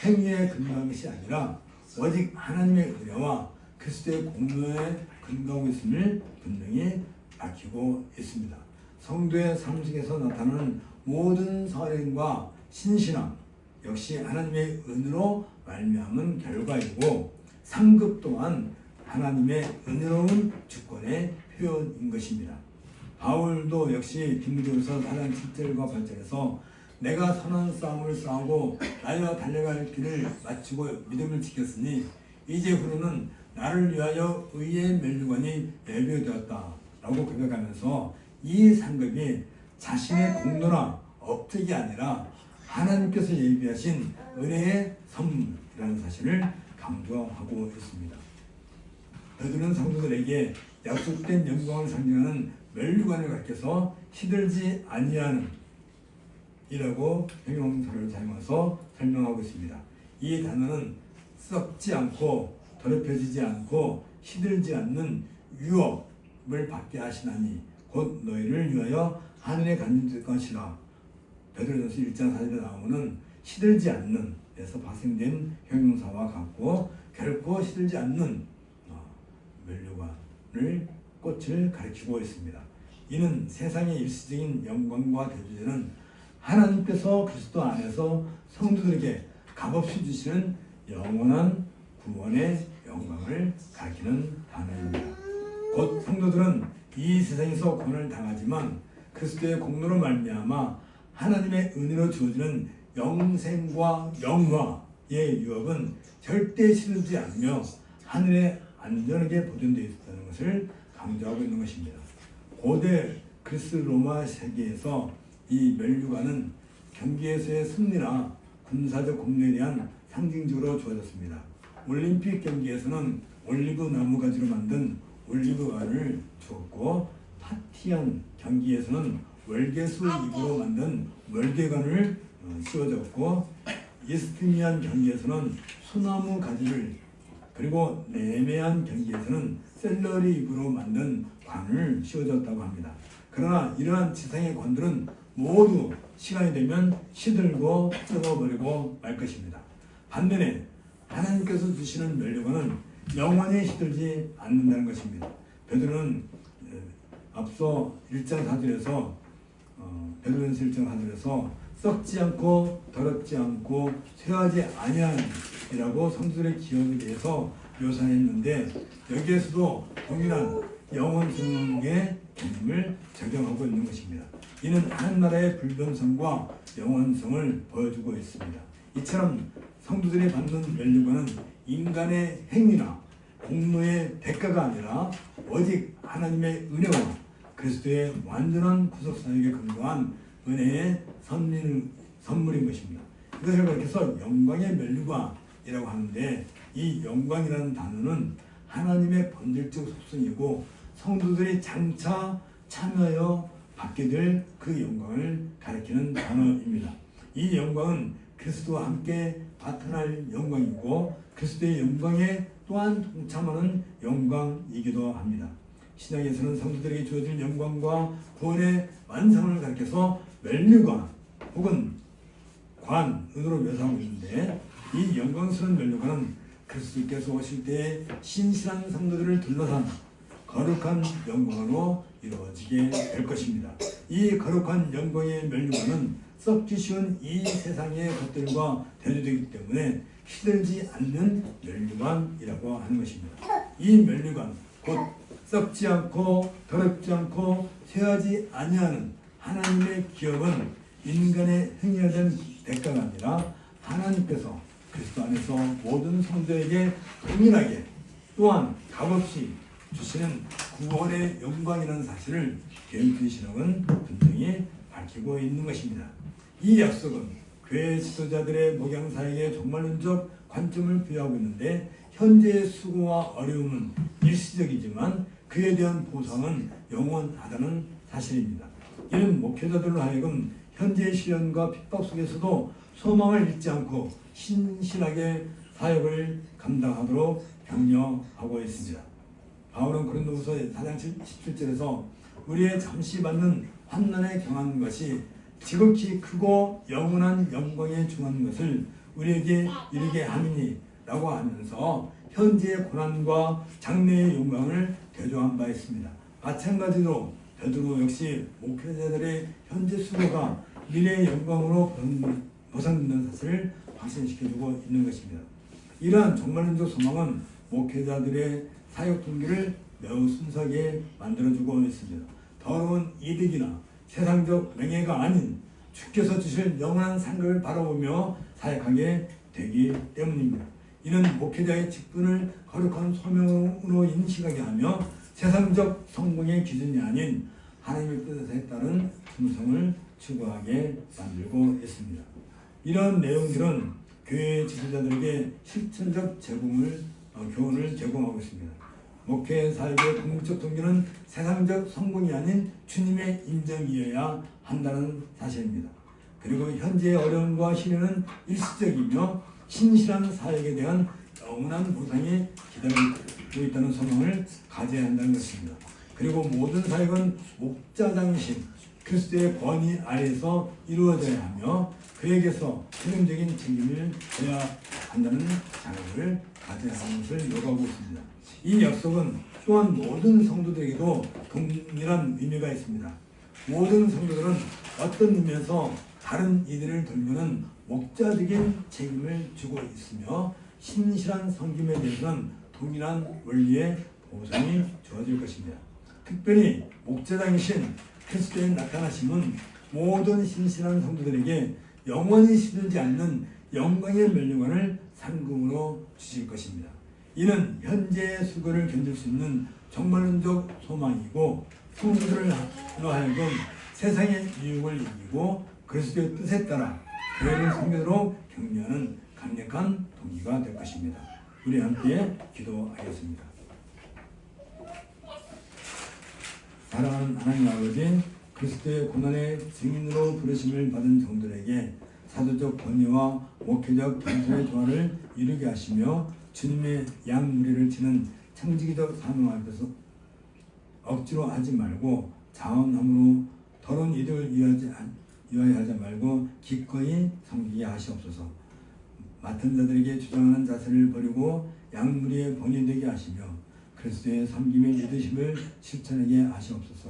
행위에 근거한 것이 아니라 오직 하나님의 은혜와 그리스도의 공로에 근거하고 있음을 분명히 밝히고 있습니다. 성도의 삶 속에서 나타나는 모든 선행과 신실함 역시 하나님의 은혜로 말미암은 결과이고, 상급 또한 하나님의 은혜로운 주권의 표현인 것입니다. 바울도 역시 디모데후서 4장 7절과 8절에서 내가 선한 싸움을 싸우고 나여 달려갈 길을 마치고 믿음을 지켰으니 이제 후로는 나를 위하여 의의 멸류관이 예비되었다 라고 고백하면서 이 상급이 자신의 공로나 업적이 아니라 하나님께서 예비하신 은혜의 선물이라는 사실을 강조하고 있습니다. 베드로는 성도들에게 약속된 영광을 상징하는 멸류관을 가르쳐서 시들지 아니하는 이라고 형용사를 사용해서 설명하고 있습니다. 이 단어는 썩지 않고 더럽혀지지 않고 시들지 않는 유업을 받게 하시나니 곧 너희를 위하여 하늘에 간직될 것이라. 베드로전서 1장 4절에 나오는 시들지 않는 에서 발생된 형용사와 같고 결코 시들지 않는 멸류관을 꽃을 가리키고 있습니다. 이는 세상의 일시적인 영광과 대주제는 하나님께서 그리스도 안에서 성도들에게 값없이 주시는 영원한 구원의 영광을 가리키는 단어입니다. 곧 성도들은 이 세상에서 구원을 당하지만 그리스도의 공로로 말미암아 하나님의 은혜로 주어지는 영생과 영화의 유업은 절대 시들지 않으며 하늘에 안전하게 보존되어 있다는 것을 강조하고 있는 것입니다. 고대 그리스 로마 세계에서 이 멸류관은 경기에서의 승리나 군사적 공로에 대한 상징적으로 주어졌습니다. 올림픽 경기에서는 올리브 나무 가지로 만든 올리브관을 주었고, 파티한 경기에서는 월계수 잎으로 만든 월계관을 씌워졌고, 이스트미안 경기에서는 소나무 가지를 그리고 내매한 경기에서는 샐러리 잎으로 만든 관을 씌워졌다고 합니다. 그러나 이러한 지상의 관들은 모두 시간이 되면 시들고 썩어버리고 말 것입니다. 반면에 하나님께서 주시는 면류관은 영원히 시들지 않는다는 것입니다. 베드로는 앞서 1장 4절에서 베드로전서 1장 4절에서 썩지 않고 더럽지 않고 쇠하지 아니한이라고 성도들의 기업에 대해서 묘사했는데 여기에서도 동일한 영원성의 개념을 적용하고 있는 것입니다. 이는 하늘나라의 불변성과 영원성을 보여주고 있습니다. 이처럼 성도들이 받는 면류관은 인간의 행위나 공로의 대가가 아니라 오직 하나님의 은혜와 그리스도의 완전한 구속사역에 근거한 은혜의 선물인 것입니다. 이것을 그렇게 해서 영광의 면류관이라고 하는데 이 영광이라는 단어는 하나님의 본질적 속성이고 성도들이 장차 참여하여 받게 될 그 영광을 가리키는 단어입니다. 이 영광은 그리스도와 함께 나타날 영광이고 그리스도의 영광에 또한 동참하는 영광이기도 합니다. 신약에서는 성도들에게 주어질 영광과 구원의 완성을 가리켜서 면류관 혹은 관으로 묘사하고 있는데 이 영광스러운 면류관은 그리스도께서 오실 때에 신실한 성도들을 둘러싼 거룩한 영광으로 이루어지게 될 것입니다. 이 거룩한 영광의 면류관은 썩기 쉬운 이 세상의 것들과 대조되기 때문에 시들지 않는 면류관이라고 하는 것입니다. 이 면류관 곧 썩지 않고 더럽지 않고 쇠하지 아니하는 하나님의 기업은 인간의 행위에 대한 대가가 아니라 하나님께서 그리스도 안에서 모든 성도에게 동일하게 또한 값없이 주시는 구원의 영광이라는 사실을 계획주의 신학은 분명히 밝히고 있는 것입니다. 이 약속은 교회 지도자들의 목양사에게 종말론적 관점을 부여하고 있는데 현재의 수고와 어려움은 일시적이지만 그에 대한 보상은 영원하다는 사실입니다. 이는 목회자들로 하여금 현재의 시련과 핍박 속에서도 소망을 잃지 않고 신실하게 사역을 감당하도록 격려하고 있습니다. 바울은 고린도후서 4장 17절에서 우리의 잠시 받는 환난에 경한 것이 지극히 크고 영원한 영광에 중한 것을 우리에게 이르게 함이니 라고 하면서 현재의 고난과 장래의 영광을 대조한 바 있습니다. 마찬가지로 베드로 역시 목회자들의 현재 수고가 미래의 영광으로 보상된다는 사실을 확신시켜주고 있는 것입니다. 이러한 종말론적 소망은 목회자들의 사역 동기를 매우 순수하게 만들어주고 있습니다. 더러운 이득이나 세상적 명예가 아닌 주께서 주실 영원한 상급을 바라보며 사역하게 되기 때문입니다. 이는 목회자의 직분을 거룩한 소명으로 인식하게 하며 세상적 성공의 기준이 아닌 하나님의 뜻에 따른 충성을 추구하게 만들고 있습니다. 이런 내용들은 교회 지도자들에게 실천적 교훈을 제공하고 있습니다. 목회 사역의 궁극적 동기는 세상적 성공이 아닌 주님의 인정이어야 한다는 사실입니다. 그리고 현재의 어려움과 시련은 일시적이며 신실한 사역에 대한 영원한 보상이 기다리고 있다는 소망을 가져야 한다는 것입니다. 그리고 모든 사역은 목자장이신 그리스도의 권위 아래에서 이루어져야 하며 그에게서 최종적인 책임을 져야 한다는 자격을 가져야 하는 것을 요구하고 있습니다. 이 약속은 또한 모든 성도들에게도 동일한 의미가 있습니다. 모든 성도들은 어떤 의미에서 다른 이들을 돌보는 목자적인 책임을 지고 있으며 신실한 섬김에 대해서는 동일한 원리의 보상이 주어질 것입니다. 특별히 목자장이신 그리스도의 나타나심은 모든 신실한 성도들에게 영원히 시들지 않는 영광의 면류관을 상금으로 주실 것입니다. 이는 현재의 수고를 견딜 수 있는 종말론적 소망이고 성도들로 하여금 세상의 유혹을 이기고 그리스도의 뜻에 따라 교회를 섬기도록 격려하는 강력한 동기가 될 것입니다. 우리 함께 기도하겠습니다. 사랑하는 하나님 아버지, 그리스도의 고난의 증인으로 부르심을 받은 성도들에게 사도적 권위와 목회적 겸손의 조화를 이루게 하시며 주님의 양무리를 치는 청지기적 사명 앞에서 억지로 하지 말고 자원함으로 더러운 이득을 위하여 하지 말고 기꺼이 섬기게 하시옵소서. 맡은 자들에게 주장하는 자세를 버리고 양무리의 본이 되게 하시며 그리스도의 섬김의 믿으심을 실천하게 하시옵소서.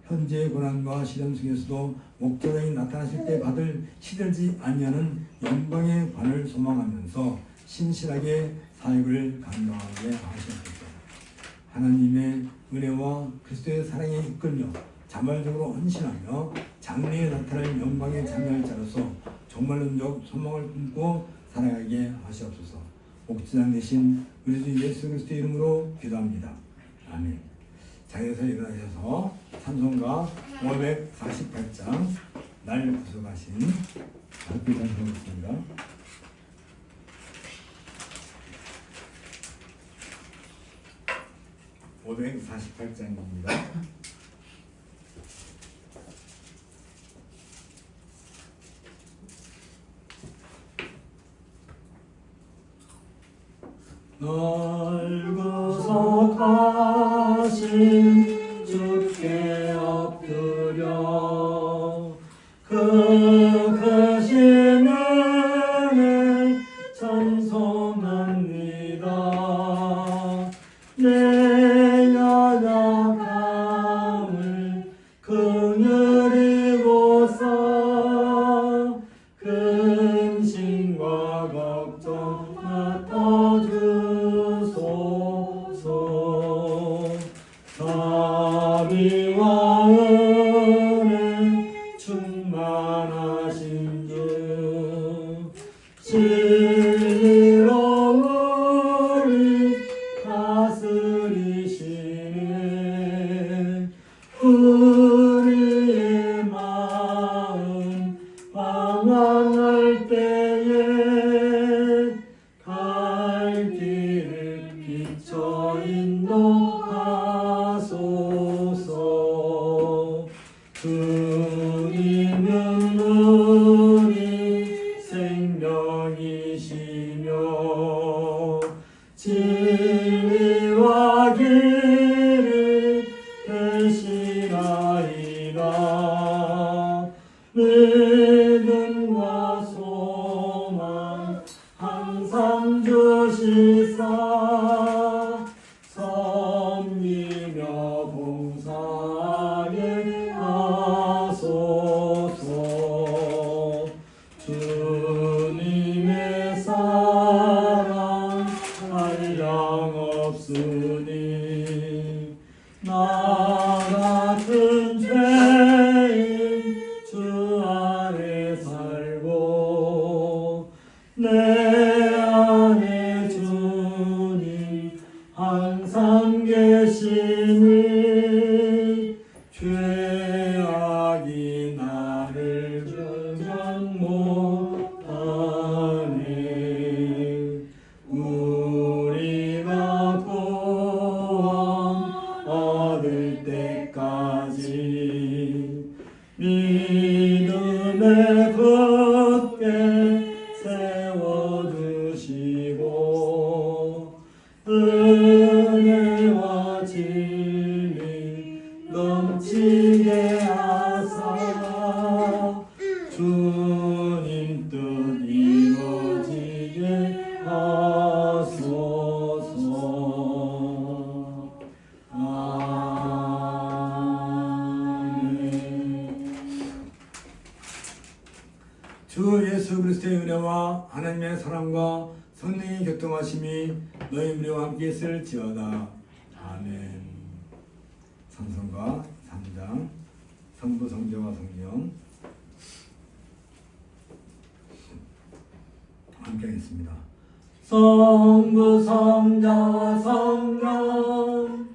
현재의 고난과 시련 속에서도 목자장이 나타나실 때 받을 시들지 아니하는 영광의 관을 소망하면서 신실하게 사역을 감당하게 하시옵소서. 하나님의 은혜와 그리스도의 사랑에 이끌며 자발적으로 헌신하며 장래에 나타날 영광의 참여할 자로서 종말론적 소망을 품고 살아가게 하시옵소서. 목자장 되신 우리 주 예수 그리스도의 이름으로 기도합니다. 아멘. 자리에서 일어나셔서 찬송가 548장 날 구속하신 함께 찬송하겠습니다. (548장입니다) 날 구속하신 주께 엎드려 그 크신 은혜 찬송합니다. 내 연약함을 긍휼히고서 근심과 걱정 맡아주소서. 자비와 은혜 충만하신 주 진리로 우리 다스리시네. 우리의 마음 방황할 때에 갈 길을 비춰 인도하소서. 주님은 우리 생명이시며 진리와 길을 대신하이다. 믿음과 소망 항상 주시사 섬기며 봉사하게 하소서. 주님의 사랑 한량없으니 나 같은 죄인 주 안에 살고 내 안에 주님 항상 계시니 죄악이 나를 저장 못하네. 우리가 구원 얻을 때까지 믿음에 굳게 세워주시고 은혜와 진리 넘치게 하사 주님 뜻 이루어지게 하소서. 아멘. 주 예수 그리스도의 은혜와 하나님의 사랑과 성령의 교통하심이 너희 우리와 함께 있을지어다. 아멘. 찬송가 3장 성부 성자와 성령 함께 하겠습니다. 성부 성자와 성령